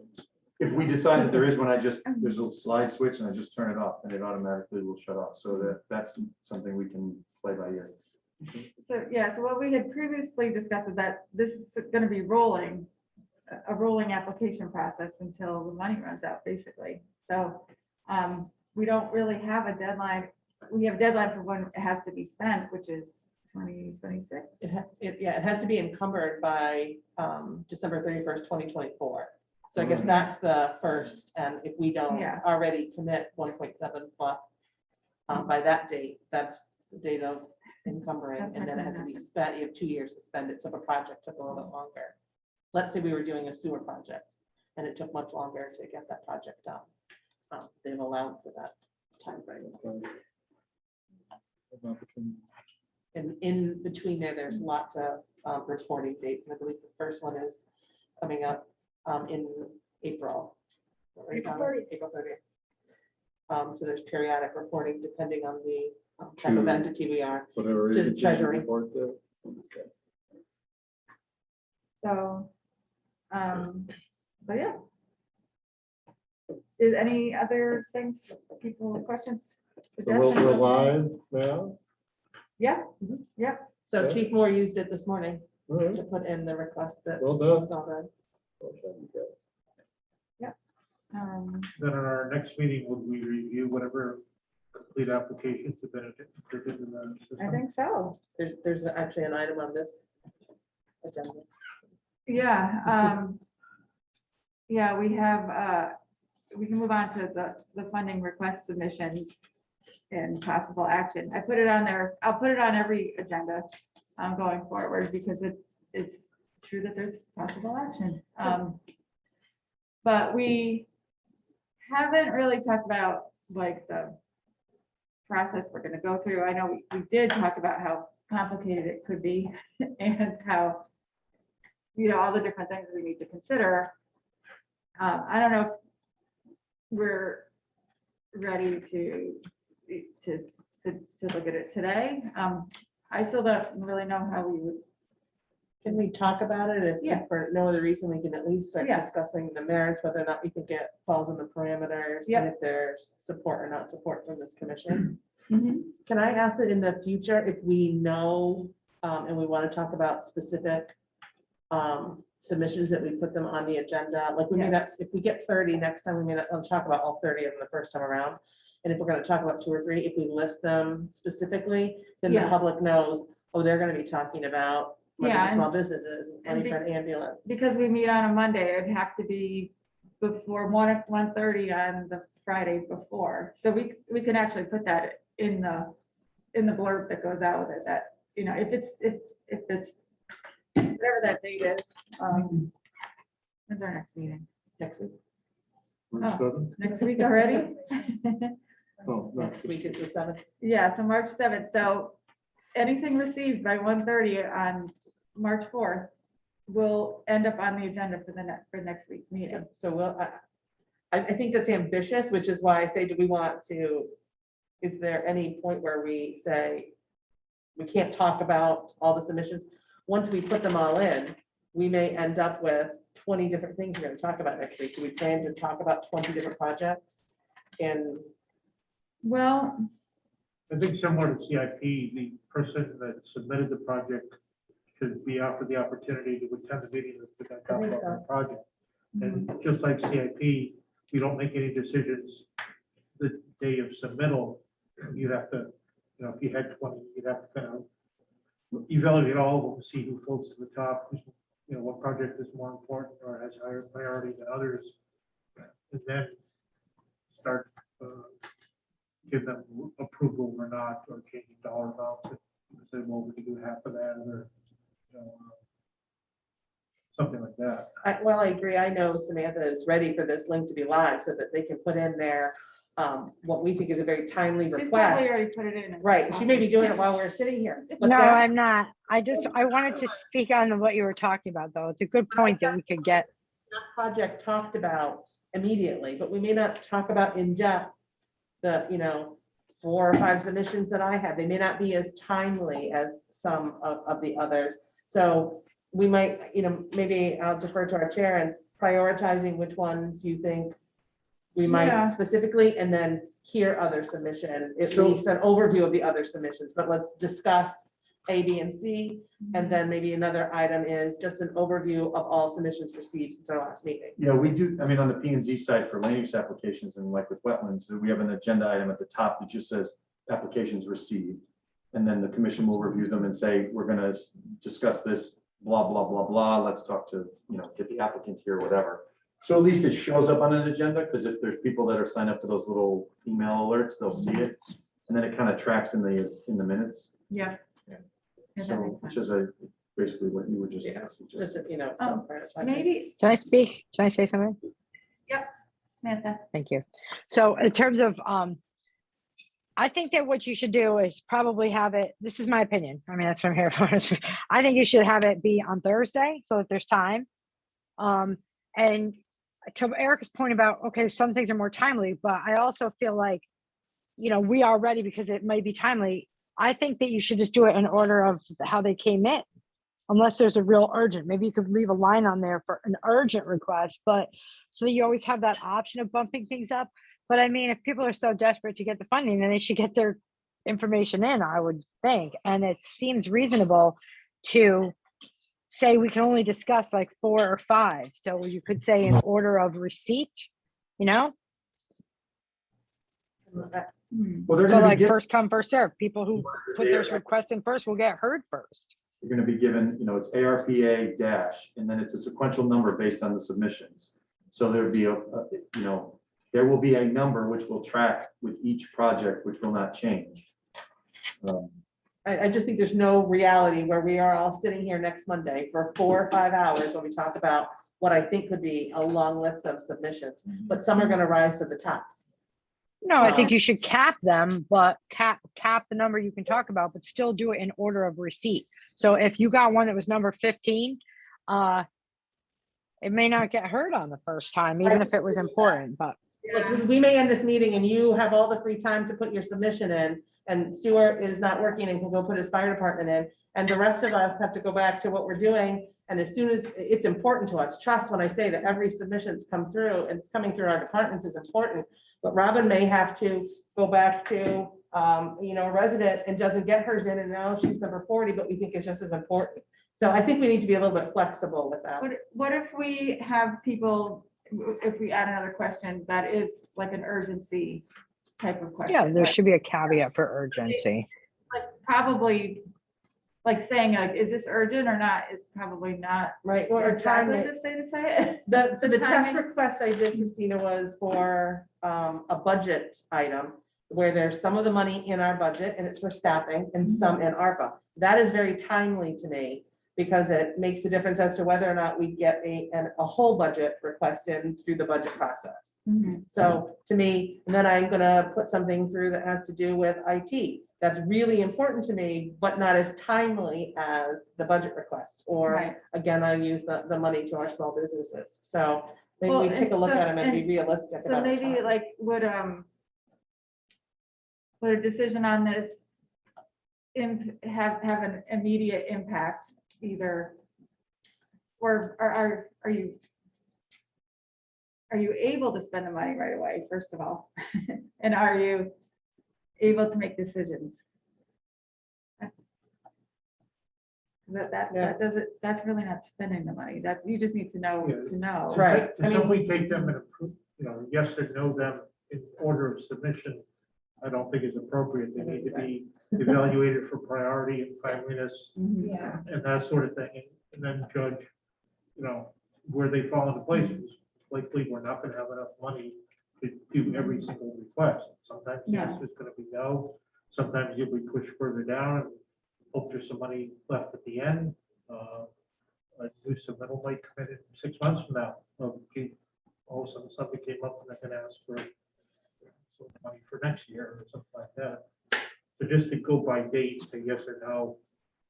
If we decide that there is one, there's a little slide switch and I just turn it off and it automatically will shut off. So that's something we can play by ear. so what we had previously discussed is that this is gonna be a rolling application process until the money runs out, basically. So, we don't really have a deadline. We have a deadline for when it has to be spent, which is 2026. It has to be encumbered by December 31st, 2024. So I guess Mhm. that's the first, and if we don't Yeah. already commit 1.7 plus by that date, that's the date of encumbering, That's and not then it gonna has to be spent, you have 2 years to spend it, so if a project took a little bit longer. Let's say we were doing a sewer project, and it took much longer to get that project done. They've allowed for that timeframe. And in between there's lots of reporting dates, and I believe the first one is coming up in April. Right, April Donna? 30th. April 30th. So there's periodic reporting depending on the type of To- entity we are. Whatever. To the agency treasury. report to. Okay. So, yeah. Is any other things, people, questions? So we're suggestions? live now? Yeah, So Okay. Chief Moore used it this morning All right. to put in the request that Well we done. saw that. Then at our next meeting, would we review whatever complete applications have been entered in the system? I think so. There's actually an item on this agenda. Yeah, yeah, we have, we can move on to the funding request submissions and possible action. I put it on there. I'll put it on every agenda going forward because it's true that there's possible action. But we haven't really talked about like the process we're gonna go through. I know we did talk about how complicated it could be and how, all the different things we need to consider. I don't know if we're ready to look at it today. I still don't really know how we would. Can we talk about it? If Yeah. for no other reason, we can at least start Yeah. discussing the merits, whether or not we think it falls in the parameters, Yep. and if there's support or not support from this commission. Mhm. Can I ask that in the future, if we know and we want to talk about specific submissions, that we put them on the agenda. Like we may not, if we get 30 next time, we may not talk about all 30 of them the first time around. And if we're going to talk about 2 or 3, if we list them specifically, then the Yeah. public knows, oh, they're going to be talking about money Yeah, for and- small businesses, and money for an ambulance. Because we meet on a Monday, it'd have to be before 1:30 on the Friday before. So we can actually put that in the blurb that goes out with it, that, you know, if it's whatever that date is. When's our next meeting? Next week. March Oh. 7th? Next week already? Oh, no. Next week is the 7th. Yeah, so March 7th. So anything received by 1:30 on March 4th will end up on the agenda for next week's meeting. So we'll, I think that's ambitious, which is why I say, do we want to, is there any point where we say we can't talk about all the submissions? Once we put them all in, we may end up with 20 different things we're going to talk about next week. Do we plan to talk about 20 different projects? And Well, I think similar to CIP, the person that submitted the project should be offered the opportunity to attend the meeting that's going to talk think about so. the project. And just like CIP, we don't make any decisions the day of submittal. You have to, you know, if you had 20, you'd have to kind of evaluate all of them, see who floats to the top, who's, you know, what project is more important or has higher priority than others. And then start, give them approval or not, or changing dollar amounts. And say, well, we can do half of that, or, you know, something like that. well, I agree. I know Samantha is ready for this link to be live so that they can put in their, what we think is a very timely we probably request. already put it in. Right, she may be doing it while we're sitting here. But No, that- I'm not. I wanted to speak on what you were talking about, though. It's a good point that we could get. that project talked about immediately, but we may not talk about in depth the, you know, 4 or 5 submissions that I had. They may not be as timely as some of the others. So we might, you know, maybe I'll defer to our chair and prioritizing which ones you think we Yeah. might specifically, and then hear other submission, at So- least an overview of the other submissions, but let's discuss A, B, and C. And then maybe another item is just an overview of all submissions received since our last meeting. Yeah, we do, I mean, on the P and Z side for land use applications and like with wetlands, we have an agenda item at the top that just says applications received. And then the commission will review them and say, we're gonna discuss this, blah, blah, blah, blah. Let's talk to, you know, get the applicant here, whatever. So at least it shows up on an agenda, because if there's people that are signed up for those little email alerts, they'll see it. And then it kind of tracks in the minutes. Yeah. Yeah. that So, makes which sense. is basically what you were just. Yeah, suggesting. Just, you know, Um, prioritizing. Maybe, Can I speak? Can I say something? Samantha. Thank you. So in terms of, I think that what you should do is probably have it, this is my opinion. I mean, that's what I'm here for. I think you should have it be on Thursday so that there's time. And to Erica's point about, okay, some things are more timely, but I also feel like, you know, we are ready because it may be timely. I think that you should just do it in order of how they came in. Unless there's a real urgent, maybe you could leave a line on there for an urgent request, but so that you always have that option of bumping things up. But I mean, if people are so desperate to get the funding, then they should get their information in, I would think. And it seems reasonable to say we can only discuss like 4 or 5. So you could say in order of receipt, you know? Well, they're So gonna be like given, first come, first serve. People who put their requests in first will get heard first. you're gonna be given, you know, it's ARPA dash, and then it's a sequential number based on the submissions. So there'd be you know, there will be a number which will track with each project, which will not change. I just think there's no reality where we are all sitting here next Monday for 4 or 5 hours when we talk about what I think could be a long list of submissions, but some are gonna rise to the top. No, I think you should cap them, but cap the number you can talk about, but still do it in order of receipt. So if you got one that was number 15, it may not get heard on the first time, even if it was important, but Look, we may end this meeting and you have all the free time to put your submission in, and Stuart is not working and can go put his fire department in, and the rest of us have to go back to what we're doing. And as soon as it's important to us, trust when I say that every submission's come through, and it's coming through our departments is important. But Robin may have to go back to a resident and doesn't get hers in and now she's number 40, but we think it's just as important. So I think we need to be a little bit flexible with that. What if we have people, if we add another question that is like an urgency type of question? Yeah, there like- should be a caveat for urgency. Like probably, like saying like, is this urgent or not, is probably not Right, or exactly timely. to say it. So the test timing. request I did, Christina, was for a budget item where there's some of the money in our budget and it's for staffing and some in ARPA. That is very timely to me because it makes a difference as to whether or not we get a whole budget request in through the budget process. Mhm. So to me, and then I'm gonna put something through that has to do with IT. That's really important to me, but not as timely as the budget request. Or Right. again, I use the money to our small businesses. So maybe Well, we take a and look so- at them and be and realistic So about the maybe time. like would a decision on this have an immediate impact either? Or are you able to spend the money right away, first of all? And are you able to make decisions? Yeah. That doesn't, that's really not spending the money. That's, you just need to know, Yeah. to know. Right. To simply take them and approve, yes or no them in order of submission, I don't think is appropriate. They need to be evaluated for priority and timeliness Mhm. Yeah. and that sort of thing, and then judge, where they fall into place. Because likely, we're not gonna have enough money to do every single request. Sometimes yes, there's gonna be no, sometimes you'll be pushed further down and hope there's some money left at the end. A new submittal might come in 6 months from now. All of a sudden, something came up and they're gonna ask for some money for next year or something like that. So just to go by date, say yes or no,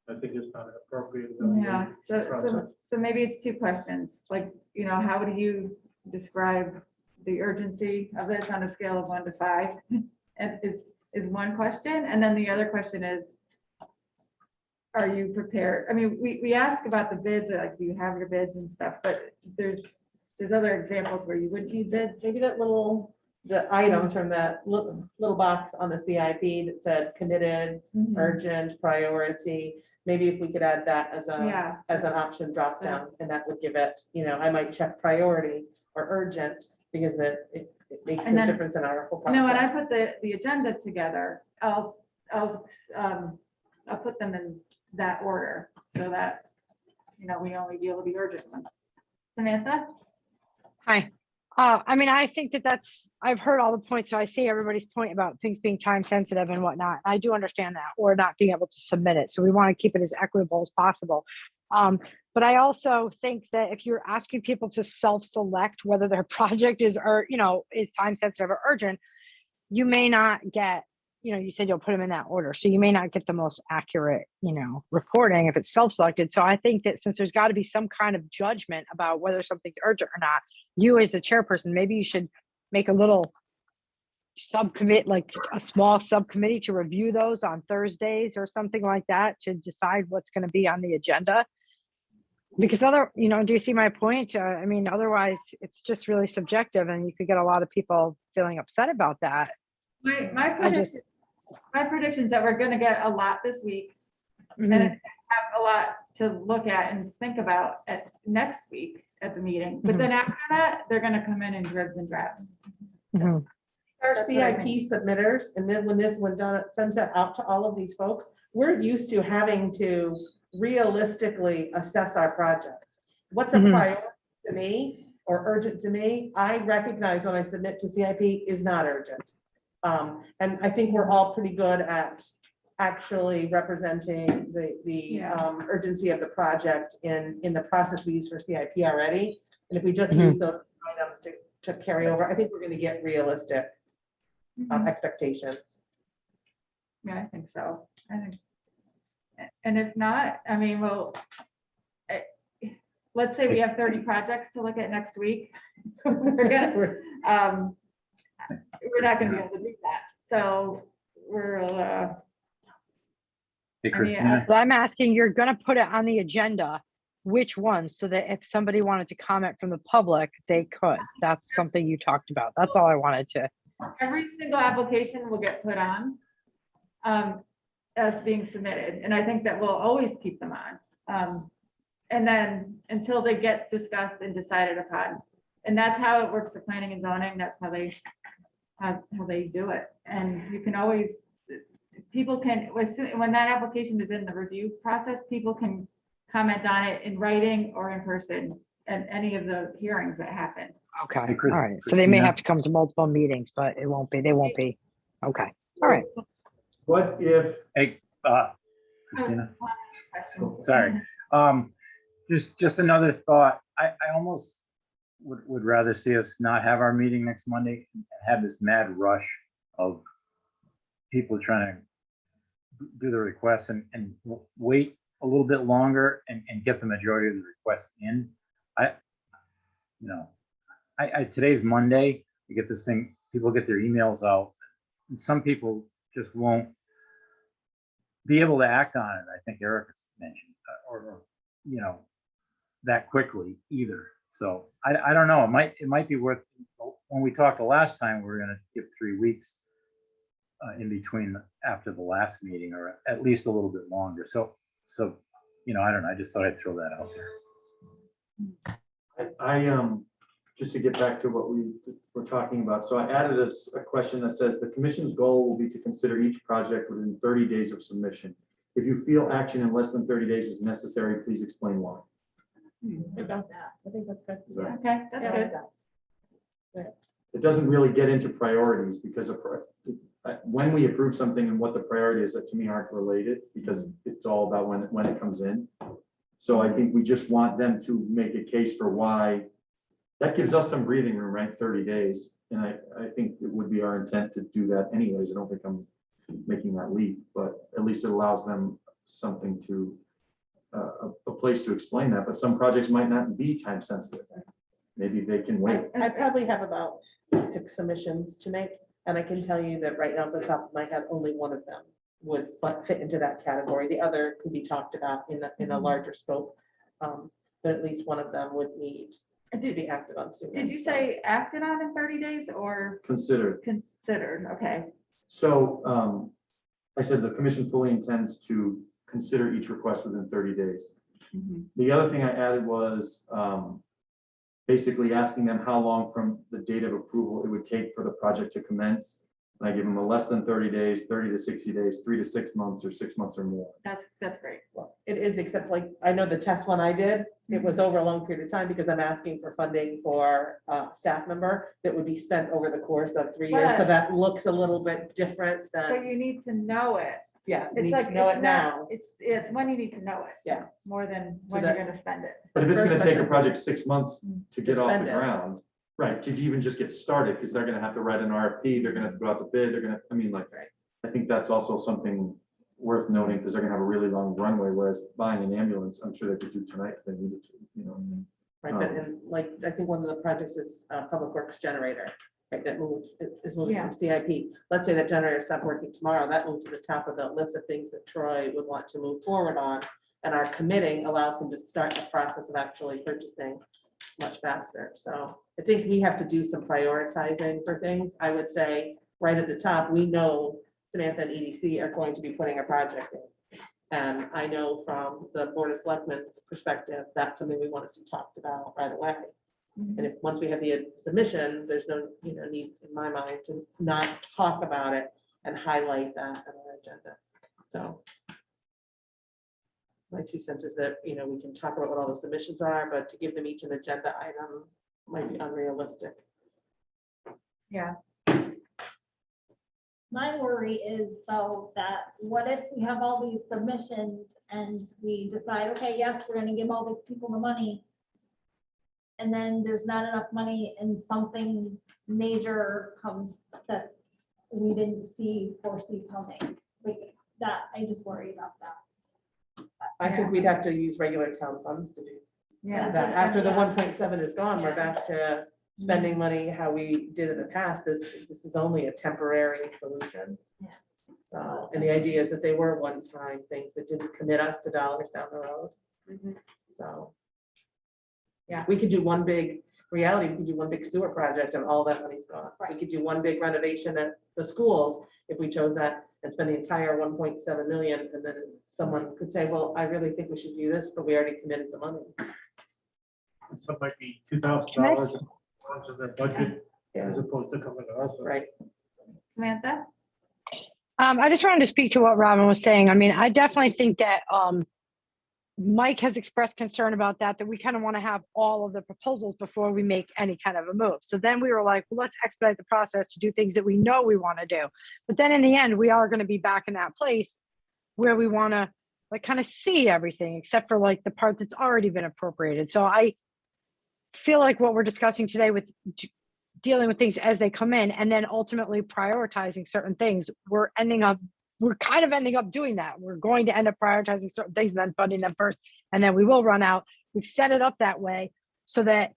I think it's not an appropriate. Yeah, evaluation process. so maybe it's two questions, like, how do you describe the urgency of this on a scale of 1 to 5? And is one question, and then the other question is, are you prepared? I mean, we ask about the bids, like, do you have your bids and stuff, but there's other examples where you wouldn't need bids. Maybe the items from that little box on the CIP that said committed, urgent, priority. Maybe if we could add that as Yeah. an option drop down, that's- and that would give it, I might check priority or urgent because it makes a And then- difference in our whole And then when I process. put the agenda together, I'll put them in that order so that, we only deal with the urgent ones. Samantha? Hi. I mean, I think I've heard all the points, so I see everybody's point about things being time sensitive and whatnot. I do understand that, or not being able to submit it. So we want to keep it as equitable as possible. But I also think that if you're asking people to self-select whether their project is time sensitive or urgent, you may not get, you said you'll put them in that order. So you may not get the most accurate, reporting if it's self-selected. So I think that since there's got to be some kind of judgment about whether something's urgent or not, you as the chairperson, maybe you should make a little subcommit, like a small subcommittee to review those on Thursdays or something like that to decide what's going to be on the agenda. Because do you see my point? I mean, otherwise it's just really subjective and you could get a lot of people feeling upset about that. My I just- predictions that we're gonna get a lot this week and have a lot to look at and think about at next week at the meeting. But then after that, they're gonna come in dribs and drabs. Mhm. Our That's what I CIP submitters, and then when Donna sends it out to all of these folks, we're used to having to realistically assess our project. What's a Mhm. priority to me or urgent to me, I recognize when I submit to CIP is not urgent. And I think we're all pretty good at actually representing the Yeah. urgency of the project in the process we use for CIP already. And if we just Mhm. use those items to carry over, I think we're gonna get realistic expectations. Yeah, I think so. And if not, I mean, let's say we have 30 projects to look at next week. We're not gonna be able to do that. So Hey, I mean, Christina, But I'm asking, you're going to put it on the agenda, which ones, so that if somebody wanted to comment from the public, they could. That's something you talked about. That's all I wanted to. every single application will get put on. as being submitted, and I think that we'll always keep them on. And then until they get discussed and decided upon. And that's how it works for planning and zoning. That's how they do it. And you can always, people can, when that application is in the review process, people can comment on it in writing or in person at any of the hearings that happen. Okay, all Hey, Chris- right. So they may Christina? have to come to multiple meetings, but they won't be. Okay, all right. What if, Hey, Christina, Question. sorry. Just another thought. I almost would rather see us not have our meeting next Monday and have this mad rush of people trying to do the requests and wait a little bit longer and get the majority of the requests in. Today's Monday, you get this thing, people get their emails out, and some people just won't be able to act on it. I think Eric has mentioned, or that quickly either. So I don't know. It might be worth, when we talked the last time, we were going to give 3 weeks in between after the last meeting, or at least a little bit longer. So I don't know. I just thought I'd throw that out there. I just to get back to what we were talking about, so I added a question that says the commission's goal will be to consider each project within 30 days of submission. If you feel action in less than 30 days is necessary, please explain why. About that. I think that's good. Is that- Okay, that's good. It doesn't really get into priorities because when we approve something and what the priority is, that to me aren't related because it's all about when it comes in. So I think we just want them to make a case for why. That gives us some breathing room, right? 30 days. And I think it would be our intent to do that anyways. I don't think I'm making that leap, but at least it allows them something to, a place to explain that. But some projects might not be time sensitive. Maybe they can wait. I probably have about 6 submissions to make, and I can tell you that right now, off the top of my head, only one of them would fit into that category. The other could be talked about in a larger scope. But at least one of them would need to be acted on soon. Did you say acted on in 30 days or Consider. considered? Okay. So I said the commission fully intends to consider each request within 30 days. Mhm. The other thing I added was basically asking them how long from the date of approval it would take for the project to commence. And I give them a less than 30 days, 30 to 60 days, 3 to 6 months, or 6 months or more. That's great. Well, it is, except like, I know the test one I did, it was over a long period of time because I'm asking for funding for a staff member that would be spent over the course of 3 years. So But- that looks a little bit different But than, you need to know it. yes, you It's need like, to know it's it not, now. it's when you need to know it. Yeah. More than So when you're that- gonna spend it. But if it's First gonna take a question. project 6 months to get off the spend it. ground, right, to even just get started, because they're gonna have to write an RFP, they're gonna have to go out to bid, they're gonna, I mean, like, Right. I think that's also something worth noting, because they're gonna have a really long runway, whereas buying an ambulance, I'm sure they could do tonight if they needed to, you know. Right, but in, like, I think one of the projects is Public Works generator, right, that moves, is moving Yeah. from CIP. Let's say that generator stopped working tomorrow, that moves to the top of the list of things that Troy would want to move forward on. And our committing allows him to start the process of actually purchasing much faster. So I think we have to do some prioritizing for things. I would say, right at the top, we know Samantha and EDC are going to be putting a project in. And I know from the Board of Selectmen's perspective, that's something we want to see talked about right away. Mhm. And if, once we have the submission, there's no, need in my mind to not talk about it and highlight that on our agenda. So my 2 cents is that, we can talk about what all the submissions are, but to give them each an agenda item might be unrealistic. Yeah. My worry is though, that what if we have all these submissions and we decide, okay, yes, we're gonna give all these people the money. And then there's not enough money and something major comes that we didn't foresee coming. Like that, I just worry about that. I think we'd have to use regular town funds to do Yeah. that. After the 1.7 is gone, we're back to spending money how we did in the past. This is only a temporary solution. Yeah. So, and the idea is that they were one-time things that didn't commit us to dollars down the road. Mhm. So. Yeah. We could do one big reality, we could do one big sewer project and all that money's gone. We Right. could do one big renovation at the schools if we chose that, and spend the entire 1.7 million, and then someone could say, well, I really think we should do this, but we already committed the money. Some might be $2,000 in their budget Yeah, as opposed to coming to ARPA. right. Samantha? I just wanted to speak to what Robin was saying. I mean, I definitely think that Mike has expressed concern about that we kind of want to have all of the proposals before we make any kind of a move. So then we were like, well, let's expedite the process to do things that we know we want to do. But then in the end, we are going to be back in that place where we want to like kind of see everything except for like the part that's already been appropriated. So I feel like what we're discussing today with dealing with things as they come in and then ultimately prioritizing certain things, we're kind of ending up doing that. We're going to end up prioritizing certain things and then funding them first, and then we will run out. We've set it up that way so that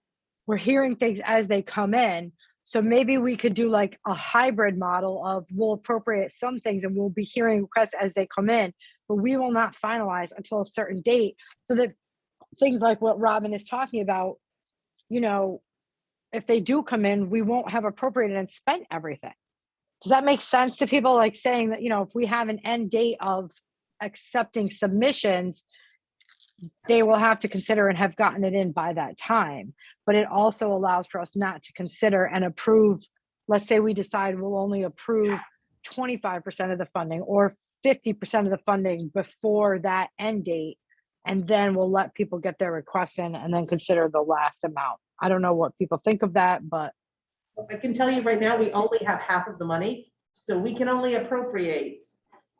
we're hearing things as they come in. So maybe we could do like a hybrid model of we'll appropriate some things and we'll be hearing requests as they come in, but we will not finalize until a certain date so that things like what Robin is talking about, you know, if they do come in, we won't have appropriated and spent everything. Does that make sense to people? Like saying that, you know, if we have an end date of accepting submissions, they will have to consider and have gotten it in by that time. But it also allows for us not to consider and approve. Let's say we decide we'll only approve 25% of the funding or 50% of the funding before that end date. And then we'll let people get their requests in and then consider the last amount. I don't know what people think of that, but I can tell you right now, we only have half of the money, so we can only appropriate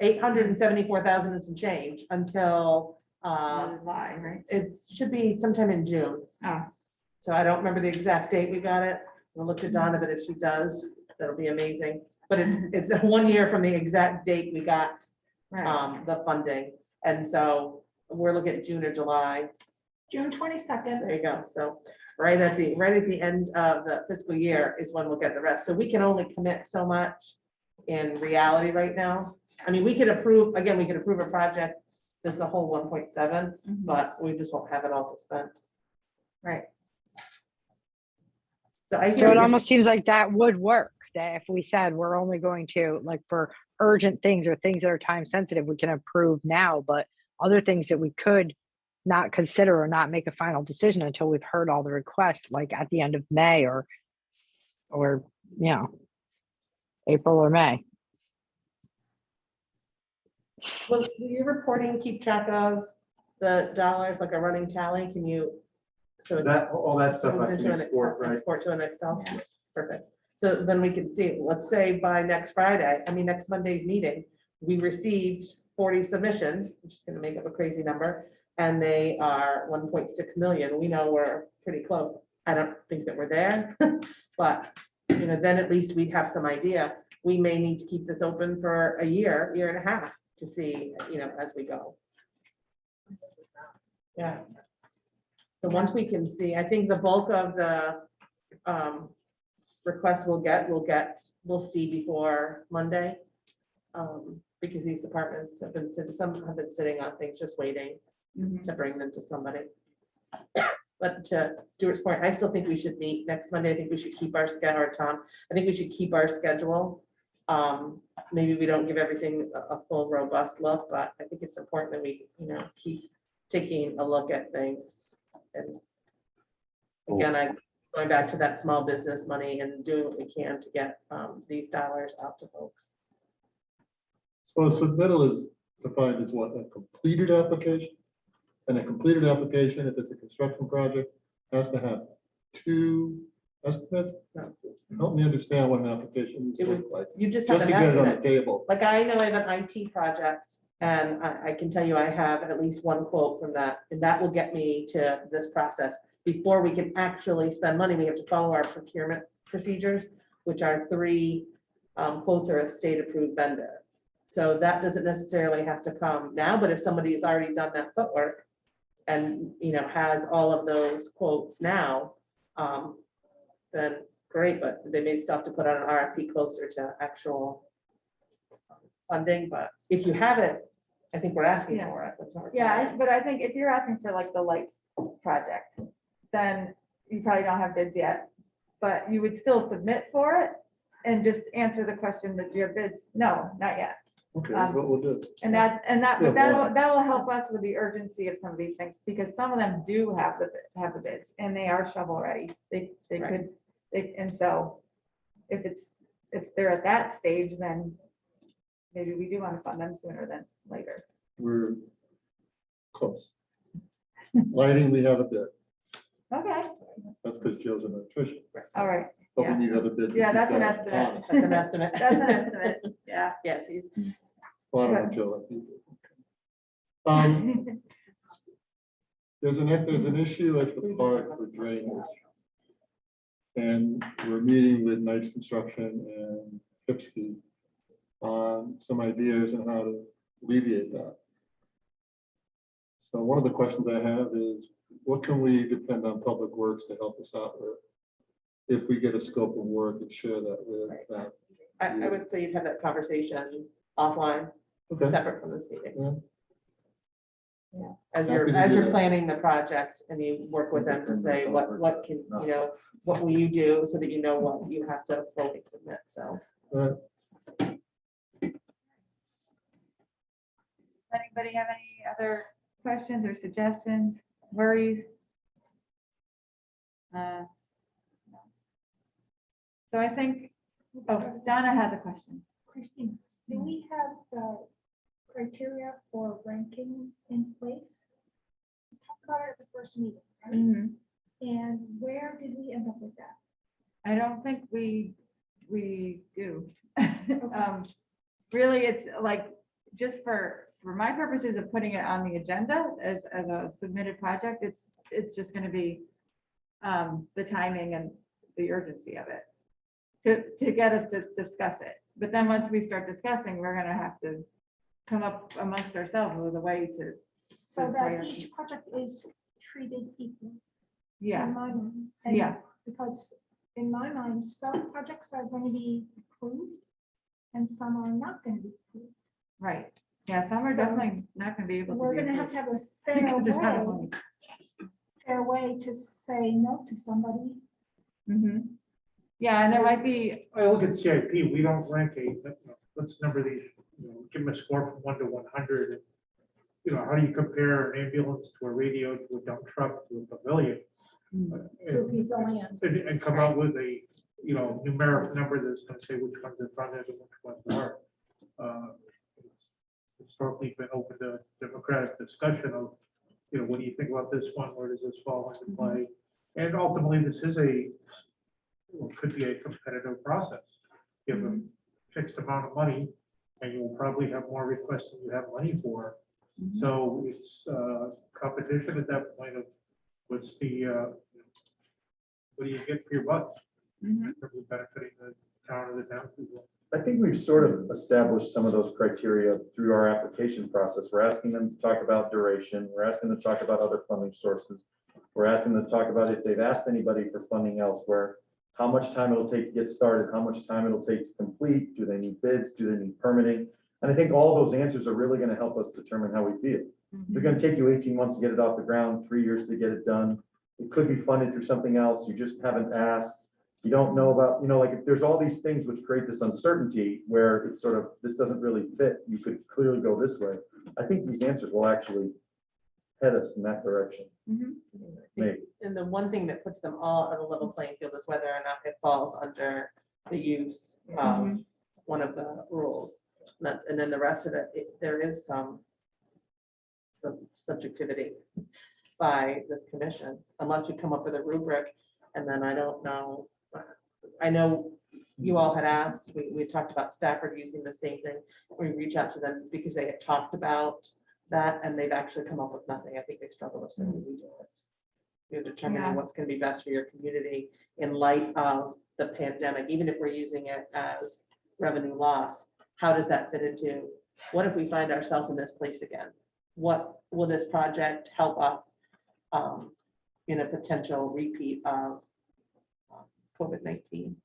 874,000 and some change until July, right? it should be sometime in June. Oh. So I don't remember the exact date we got it. We'll look to Donna, but if she does, that'll be amazing. But it's 1 year from the exact date we got Right. the funding, and so we're looking at June or July. June 22nd. There you go. So right at the end of the fiscal year is when we'll get the rest. So we can only commit so much in reality right now. I mean, we could approve a project that's a whole 1.7, but we just won't have it all to spend. Right. So I so hear it what you're almost seems like that would work. That if we said we're only going to, like, for urgent things or things that are time sensitive, we can approve now, but other things that we could not consider or not make a final decision until we've heard all the requests, like at the end of May or you know, April or May. Will your reporting keep track of the dollars, like a running tally? Can you? So That, all that stuff move I into can an export, Excel- right? Export to an Excel? Yeah. Perfect. So then we can see, let's say by next Monday's meeting, we received 40 submissions, which is gonna make up a crazy number, and they are 1.6 million. We know we're pretty close. I don't think that we're there, but, you know, then at least we'd have some idea. We may need to keep this open for a year and a half to see, you know, as we go. Yeah. So once we can see, I think the bulk of the requests we'll see before Monday. Because these departments have been sitting, some have been sitting on things, just waiting to bring them to somebody. But to Stuart's point, I still think we should meet next Monday. I think we should keep our schedule, or Tom, I think we should keep our schedule. Maybe we don't give everything a full robust look, but I think it's important that we, you know, keep taking a look at things. And again, going back to that small business money and doing what we can to get these dollars out to folks. So a submittal is defined as what, a completed application? And a completed application, if it's a construction project, has to have 2 estimates? No. Help me understand what an application needs to look like, You just have just an to get it on the estimate. table. Like I know I have an IT project, and I can tell you I have at least one quote from that, and that will get me to this process. Before we can actually spend money, we have to follow our procurement procedures, which are 3 quotes or a state-approved vendor. So that doesn't necessarily have to come now, but if somebody's already done that footwork and, you know, has all of those quotes now, then great, but they may still have to put out an RFP closer to actual funding, but if you have it, I think we're asking Yeah. for it. That's not Yeah, required. but I think if you're asking for like the lights project, then you probably don't have bids yet, but you would still submit for it and just answer the question that your bids, no, not yet. Okay, what we'll do. And that, Yeah, but why? that will help us with the urgency of some of these things, because some of them do have the bids, and they are shovel ready. They Right. could, and so if they're at that stage, then maybe we do want to fund them sooner than later. We're close. Lighting, we have a bid. Okay, That's because Joe's an electrician. all right. But we Yeah. need other bids. to Yeah, keep that's an that estimate. honest. That's an estimate. That's an estimate, yeah. Yes, he's, Well, I don't know, Joe, like you do. There's an issue at the park for drainage. And we're meeting with Knights Construction and Pipsky on some ideas on how to alleviate that. So one of the questions I have is, what can we depend on Public Works to help us out with? If we get a scope of work and share that with that. I would say you'd have that conversation offline, Okay. separate from this meeting. Yeah. As Happy to as do you're that. planning the project and you work with them to say, what can, what will you do so that you know what you have to fully submit, so. Anybody have any other questions or suggestions, worries? No. So I think, oh, Donna has a question. Christine, do we have the criteria for ranking in place? We talked about it at the first meeting, right? Mhm. And where did we end up with that? I don't think we do. Really, it's like, just for my purposes of putting it on the agenda as a submitted project, it's just gonna be the timing and the urgency of it to get us to discuss it. But then once we start discussing, we're gonna have to come up amongst ourselves with a way to, So that priority. each project is treated equally. yeah, In my mind. And yeah, because in my mind, some projects are going to be approved and some are not going to be approved. right. Yeah, some are So definitely not gonna be able to. We're be going to have approved to have a because there's not enough money. fair way to say no to somebody. Mhm. Yeah, and there might be, I look at CIP, we don't rank let's number these, give them a score from 1 to 100. How do you compare an ambulance to a radio, to a dump truck, to a pavilion? Mm. To a piece of land. And come out with a, numeric number that's gonna say which ones are funded and which ones aren't. It's historically been open to democratic discussion of, what do you think about this one? Where does this fall into play? And ultimately, this is could be a competitive process. You have a fixed amount of money and you will probably have more requests than you have money for. So it's competition at that point of what's the, what do you get for your buck? Mhm. In terms of benefiting the town or the town people. I think we've sort of established some of those criteria through our application process. We're asking them to talk about duration. We're asking them to talk about other funding sources. We're asking them to talk about if they've asked anybody for funding elsewhere, how much time it'll take to get started, how much time it'll take to complete, do they need bids, do they need permitting? And I think all those answers are really gonna help us determine how we feel. They're gonna take you 18 months to get it off the ground, 3 years to get it done. It could be funded through something else, you just haven't asked. You don't know about, like if there's all these things which create this uncertainty where it's sort of, this doesn't really fit, you could clearly go this way. I think these answers will actually head us in that direction, Mhm. maybe. And the one thing that puts them all on a level playing field is whether or not it falls under the use of one of the rules. And then the rest of it, there is some subjectivity by this commission, unless we come up with a rubric. And then I don't know, I know you all had asked, we talked about Stafford using the same thing. We reach out to them because they had talked about that and they've actually come up with nothing. I think they struggle with some of the details. You're determining Yeah. what's going to be best for your community in light of the pandemic, even if we're using it as revenue loss. How does that fit into, what if we find ourselves in this place again? What will this project help us in a potential repeat of COVID-19?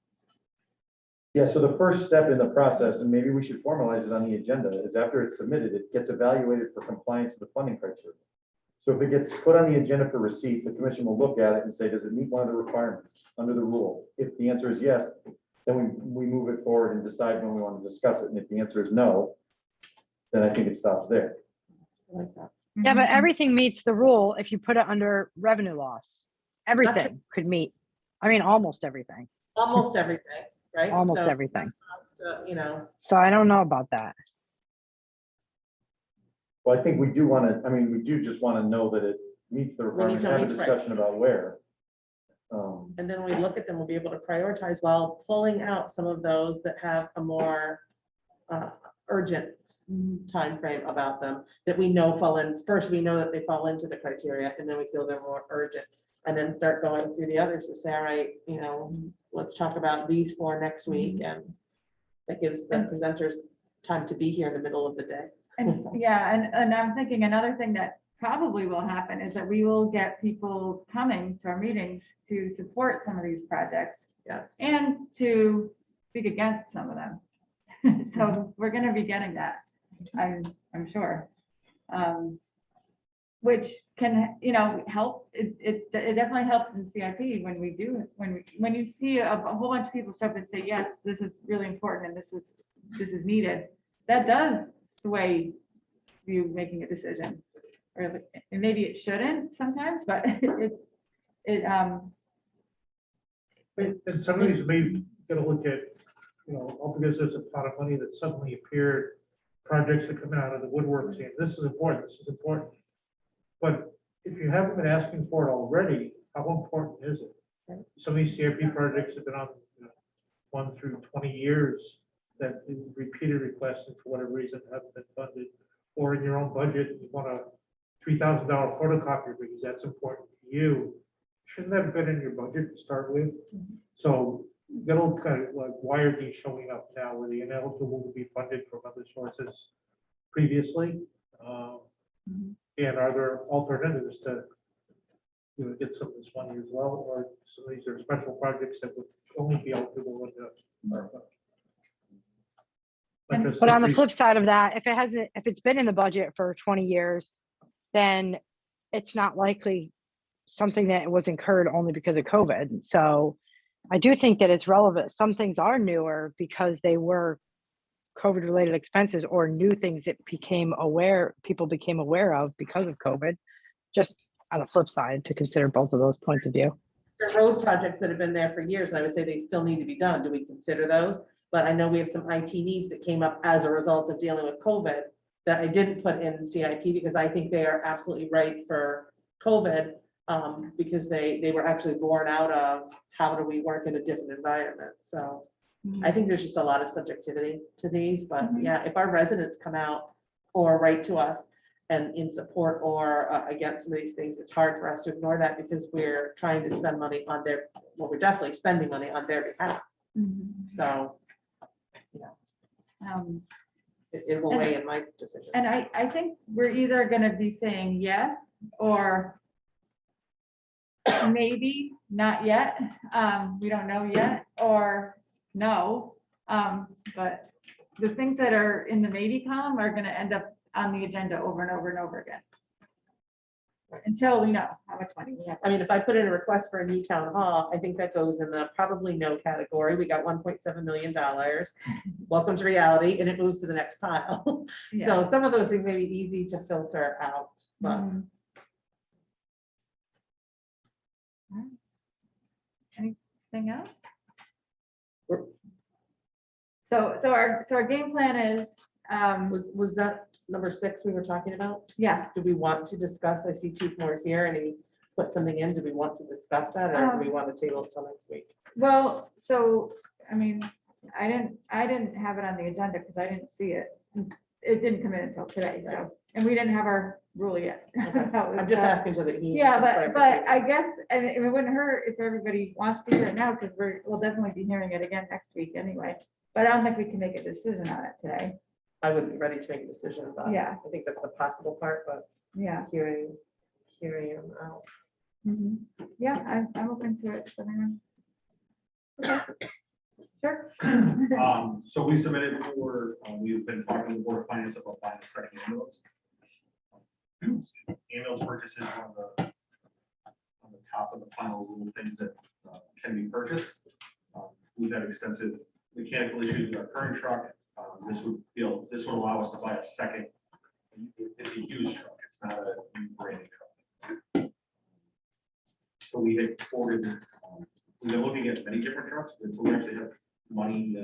Yeah, so the first step in the process, and maybe we should formalize it on the agenda, is after it's submitted, it gets evaluated for compliance with the funding criteria. So if it gets put on the agenda for receipt, the commission will look at it and say, does it meet one of the requirements under the rule? If the answer is yes, then we move it forward and decide when we want to discuss it. And if the answer is no, then I think it stops there. I like that. Yeah, but Mhm. everything meets the rule if you put it under revenue loss. Everything could meet, I mean, almost everything, Almost everything, right? almost So, everything. you know, So I don't know about that. Well, I think we do want to, I mean, we do just want to know that it meets the We need requirement, to have a meet, right. discussion about where. and then we look at them, we'll be able to prioritize while pulling out some of those that have a more urgent time frame about them that we know fall in. First, we know that they fall into the criteria, and then we feel they're more urgent. And then start going through the others to say, all right, you know, let's talk about these 4 next week, and that gives the presenters time to be here in the middle of the day. And yeah, and I'm thinking another thing that probably will happen is that we will get people coming to our meetings to support some of these projects Yes. and to speak against some of them. So we're gonna be getting that, I'm sure. Which can, you know, help, it definitely helps in CIP when we do, when you see a whole bunch of people show up and say, yes, this is really important and this is needed. That does sway you making a decision. Or and maybe it shouldn't sometimes, but And some of these may gotta look at, you know, all because there's a pot of money that suddenly appeared, projects that come out of the woodwork saying, this is important, this is important. But if you haven't been asking for it already, how important is it? Some of these CIP projects have been on, you know, 1 through 20 years that repeated requests and for whatever reason haven't been funded. Or in your own budget, you want a $3,000 photocopier because that's important to you. Shouldn't that have been in your budget to start with? So you gotta look kind of like, why are these showing up now? Were they ineligible to be funded from other sources previously? And are there alternatives to, you know, get some of this money as well? Or some of these are special projects that would only be eligible in the ARPA? Like this- But on the flip side of that, if it's been in the budget for 20 years, then it's not likely something that was incurred only because of COVID. So I do think that it's relevant. Some things are newer because they were COVID related expenses or new things that people became aware of because of COVID. Just on the flip side, to consider both of those points of view. The road projects that have been there for years, and I would say they still need to be done. Do we consider those? But I know we have some IT needs that came up as a result of dealing with COVID that I didn't put in CIP because I think they are absolutely right for COVID. Because they were actually born out of how do we work in a different environment. So I think there's just a lot of subjectivity to these, but yeah, if our residents come out or write to us and in support or against some of these things, it's hard for us to ignore that because we're trying to spend money on we're definitely spending money on their behalf. So, it will weigh in my decision. And I think we're either gonna be saying yes or maybe not yet. We don't know yet, or no. But the things that are in the maybe column are gonna end up on the agenda over and over and over again. Until we know how much money we have. I mean, if I put in a request for a new town hall, I think that goes in the probably no category. We got $1.7 million. Welcome to reality, and it moves to the next pile. Yeah. So some of those things may be easy to filter out, but Mhm. Anything else? We're- So our game plan is, was that number 6 we were talking about? yeah, Do we want to discuss? I see Chief Moore's here and he put something in. Do we want to discuss that or do we want to table it till next week? well, so, I mean, I didn't have it on the agenda because I didn't see it. It didn't come in until today, so, and we didn't have our rule yet. I'm just asking so that he. Yeah, but I guess, and it wouldn't hurt if everybody wants to hear it now, because we'll definitely be hearing it again next week anyway. But I don't think we can make a decision on it today. I wouldn't be ready to make a decision about it. Yeah. I think that's the possible part, but Yeah. hearing him out. Mhm. Yeah, I'm open to it. So then- Okay. Sure. So we submitted for, we've been talking to the Board of Finance about buying a second ambulance. Ambulance purchase is on the top of the final little things that can be purchased. We've had extensive mechanical issues with our current truck. This would allow us to buy a second. It's a used truck, it's not a new brand new truck. So we had ordered, we've been looking at many different trucks, but we actually have money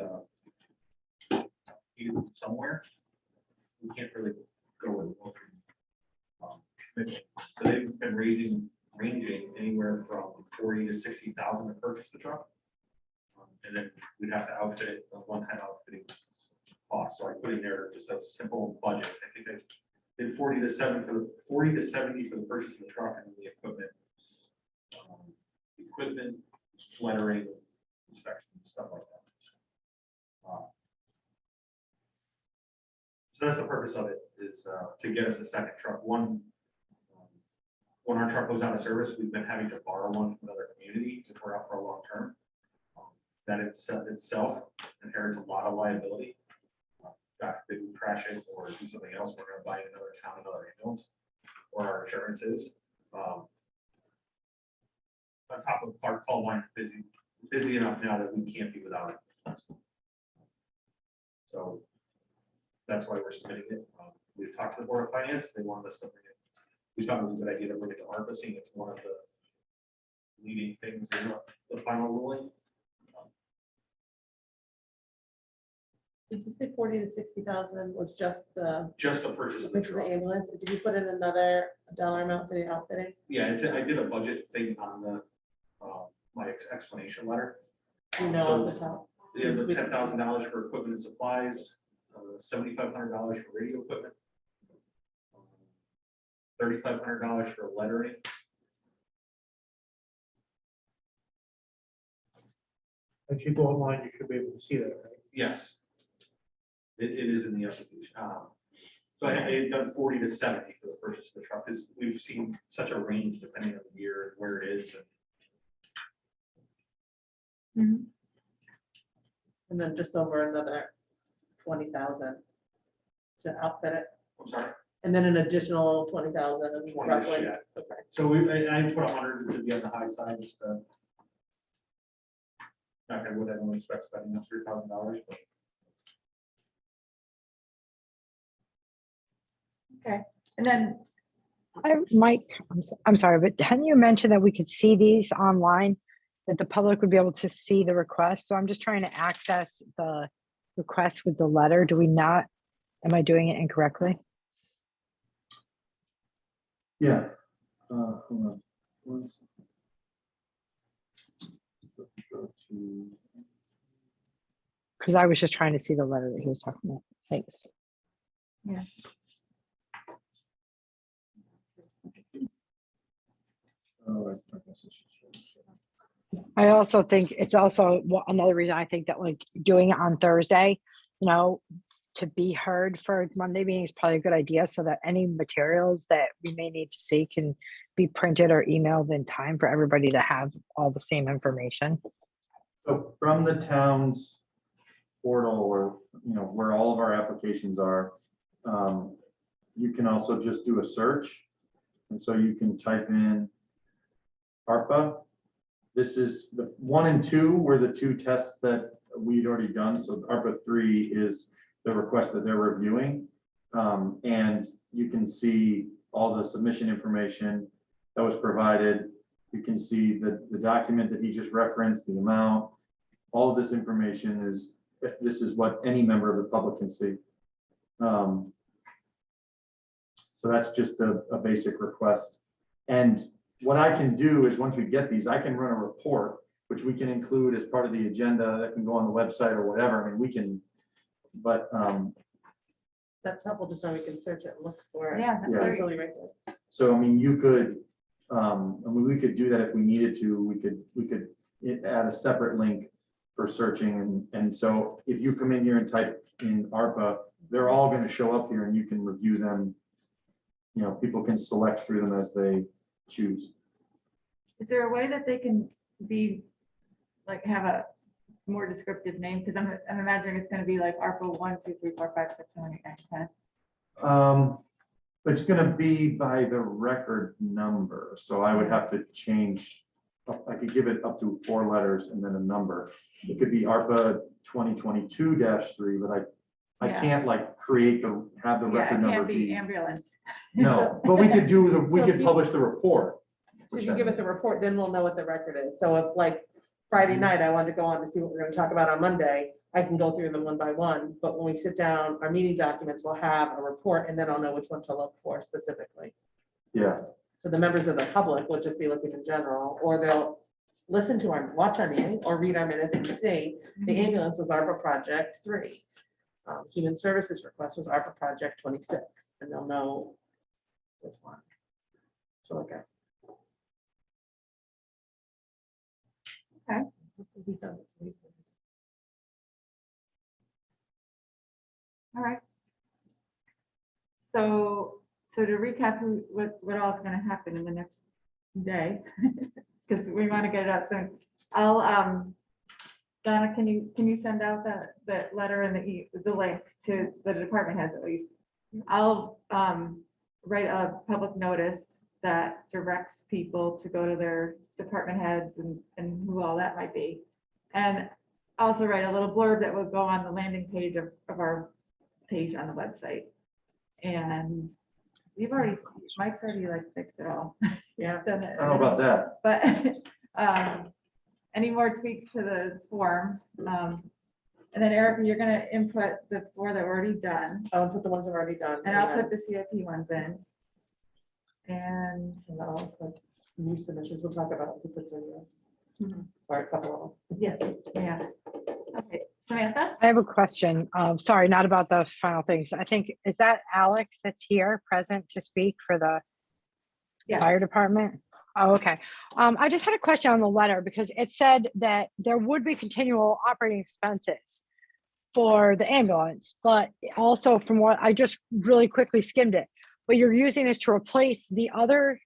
somewhere. We can't really go with one. So they've been ranging anywhere from 40 to 60,000 to purchase the truck. And then we'd have to outfit it, a one-time outfitting cost. So I put in there just a simple budget. I think I did 40 to 70 for the purchase of the truck and the equipment. Equipment, lettering, inspection, stuff like that. So that's the purpose of it, is to get us a second truck. One, when our truck goes out of service, we've been having to borrow one from another community if we're out for a long term. That itself inherits a lot of liability. God forbid we crash it or do something else, we're gonna buy another town, another ambulance, or our insurance is. On top of our call line busy enough now that we can't be without it. So that's why we're submitting it. We've talked to the Board of Finance, they wanted us to bring it. We thought it was a good idea to bring it to ARPA, seeing it's one of the leading things in the final ruling. Did you say 40 to 60,000 was just the Purchase of the purchase of the truck. ambulance? Did you put in another dollar amount for the outfitting? Yeah, I did a budget thing on the, my explanation letter. You know, So, off the top. Yeah, the $10,000 for equipment and supplies, $7,500 for radio equipment, $3,500 for lettering. If you go online, you should be able to see that, right? Yes. It is in the application. So I had done 40 to 70 for the purchase of the truck, because we've seen such a range depending on the year and where it is. Mhm. And then just over another 20,000 to outfit it. I'm sorry. And then an additional 20,000 20-ish, roughly. yeah. Okay. So I put 100 to be on the high side, just to. Not gonna, would anyone expect spending up $3,000, but. Okay, and then Mike, I'm sorry, but hadn't you mentioned that we could see these online? That the public would be able to see the request? So I'm just trying to access the request with the letter. Do we not? Am I doing it incorrectly? Yeah. Hold on. One second. Go to- Because I was just trying to see the letter that he was talking about. Thanks. Oh, I guess I should show you. I also think it's also another reason I think that like doing it on Thursday, to be heard for Monday meeting is probably a good idea, so that any materials that we may need to see can be printed or emailed in time for everybody to have all the same information. So from the town's portal, or, where all of our applications are, you can also just do a search. And so you can type in ARPA. This is the 1 and 2 were the two tests that we'd already done. So ARPA 3 is the request that they're reviewing. And you can see all the submission information that was provided. You can see the document that he just referenced, the amount. All of this information this is what any member of the public can see. So that's just a basic request. And what I can do is, once we get these, I can run a report, which we can include as part of the agenda that can go on the website or whatever. I mean, we can, but That's helpful, just so we can search it and look for it. Yeah, that's Yeah. great. Easily right there. so, I mean, you could, we could do that if we needed to. We could add a separate link for searching. And so if you come in here and type in ARPA, they're all going to show up here and you can review them. People can select through them as they choose. is there a way that they can be, like, have a more descriptive name? Because I'm imagining it's going to be like ARPA 1, 2, 3, 4, 5, 6, 7, 8, 9, 10. It's going to be by the record number. So I would have to change, I could give it up to 4 letters and then a number. It could be ARPA 2022-3, but I Yeah. can't like have the Yeah, record it number can't be be, ambulance. no, but we could we So if could you- publish the report. So if you give us a report, then we'll know what the record is. So if like Friday night, I wanted to go on to see what we're gonna talk about on Monday, I can go through them one by one, but when we sit down, our meeting documents will have a report, and then I'll know which one to look for specifically. Yeah, So the members of the public will just be looking in general, or they'll listen to watch our meeting, or read our minutes and see, the ambulance was ARPA project 3. Human services request was ARPA project 26, and they'll know which one. So, okay. Okay. All right. So to recap, what all is gonna happen in the next day, because we want to get it out soon. I'll, Donna, can you send out that letter and the link to the department heads at least? I'll, write a public notice that directs people to go to their department heads and who all that might be. And also write a little blurb that will go on the landing page of our page on the website. And Mike's already like fixed it all. Yeah. Done it. I don't know about that. But any more tweaks to the form? And then Erica, you're gonna input the 4 that were already done, I'll put the ones I've already done. and I'll put the CIP ones in. And And I'll put new submissions, we'll talk about who puts in there. Mhm. Or a couple of yes, yeah. Okay, Samantha? I have a question. Sorry, not about the final things. I think, is that Alex that's here present to speak for the Yes. fire department? Oh, okay. I just had a question on the letter because it said that there would be continual operating expenses for the ambulance, but also from what I just really quickly skimmed it, but you're using this to replace the other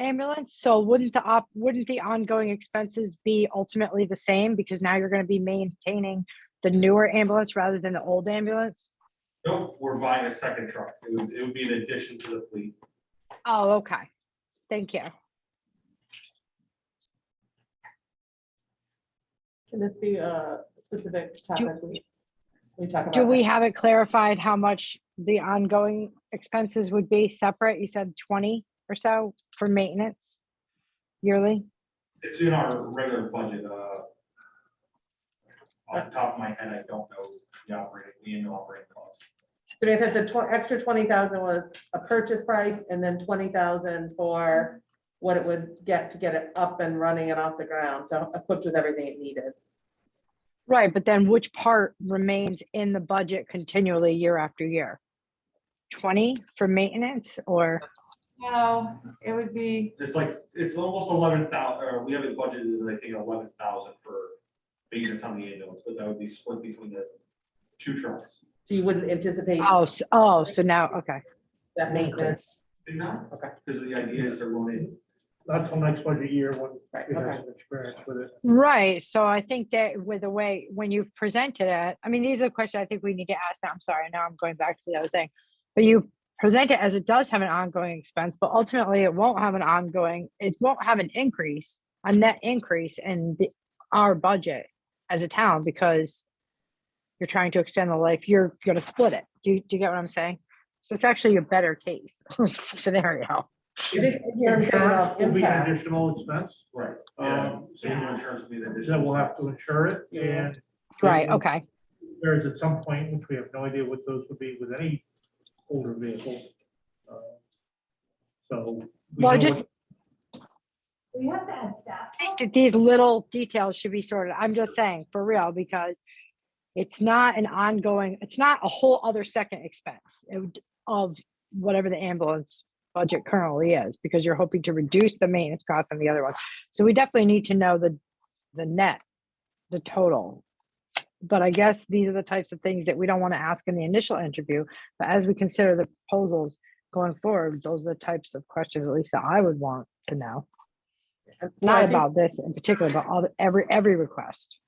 ambulance. So wouldn't the ongoing expenses be ultimately the same because now you're going to be maintaining the newer ambulance rather than the old ambulance? Nope, we're buying a second truck. It would be an addition to the fleet. Oh, okay. Thank you. Can this be a specific topic we talk about? Do we that? have it clarified how much the ongoing expenses would be separate? You said 20 or so for maintenance yearly? It's in our regular budget. Off the top of my head, I don't know the annual operating costs. So I thought the extra 20,000 was a purchase price, and then 20,000 for what it would get to get it up and running and off the ground, so equipped with everything it needed. Right, but then which part remains in the budget continually year after year? 20 for maintenance or? No, it would be, It's almost 11,000, or we have it budgeted, I think, 11,000 for maintenance on the ambulance, but that would be split between the 2 trucks. So you wouldn't anticipate So now, okay. that maintenance. No, Okay. because the idea is they're going in. Not till next budget year when Right, we have okay. some experience with it. Right, so I think that with the way, when you've presented it, I mean, these are questions I think we need to ask now, I'm sorry, now I'm going back to the other thing. But you present it as it does have an ongoing expense, but ultimately it won't have it won't have an increase, a net increase in our budget as a town because you're trying to extend the life, you're gonna split it. Do you get what I'm saying? So it's actually a better case scenario. It is here in terms Insurance of will be an impact. additional expense. Right. Yeah, Um, senior insurance would be the that additional. we'll have to insure it Yeah. and. Right, okay. There's at some point, which we have no idea what those would be with any older vehicle. So. we Well, know just, what- We have to add staff. I think that these little details should be sorted. I'm just saying for real, because it's not an ongoing, it's not a whole other second expense of whatever the ambulance budget currently is, because you're hoping to reduce the maintenance costs on the other ones. So we definitely need to know the net, the total. But I guess these are the types of things that we don't want to ask in the initial interview, but as we consider the proposals going forward, those are the types of questions, at least that I would want to know. So I Not think about this in particular, but every request.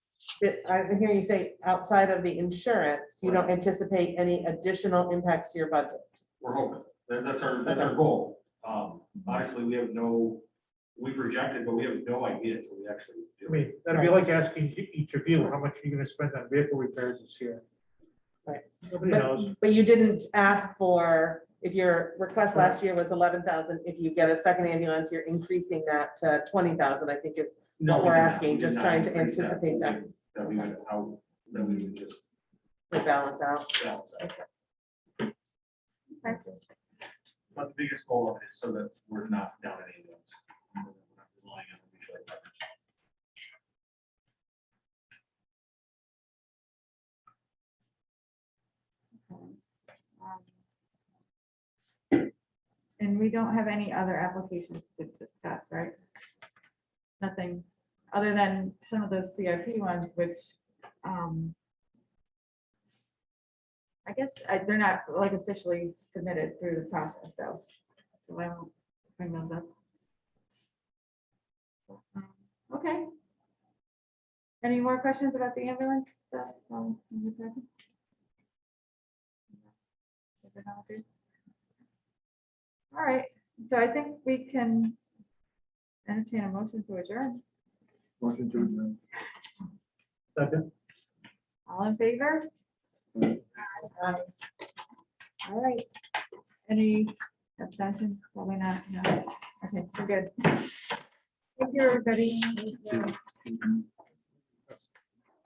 I'm hearing you say outside of the insurance, you don't anticipate any additional impact to your budget. We're hoping. That's our goal. Honestly, we projected, but we have no idea until we actually I do. mean, that'd be like asking each of you, how much are you gonna spend on vehicle repairs this year? Nobody knows. But you didn't ask for, if your request last year was 11,000, if you get a second ambulance, you're increasing that to 20,000, I think is No, what we we're did not. asking, We did just not trying to increase that. anticipate that. That we would, how, that we would just to balance out. balance out. But the biggest goal of it is so that we're not down any ones. We're not relying on mutual aid partners. And we don't have any other applications to discuss, right? Nothing, other than some of those CIP ones, which, I guess they're not like officially submitted through the process, so I won't bring those up. Okay. Any more questions about the ambulance stuff? All right, so I think we can entertain a motion to adjourn. Motion to adjourn. Second. All in favor? All right. Any abstentions? Probably not. No. Okay, we're good. Thank you, everybody.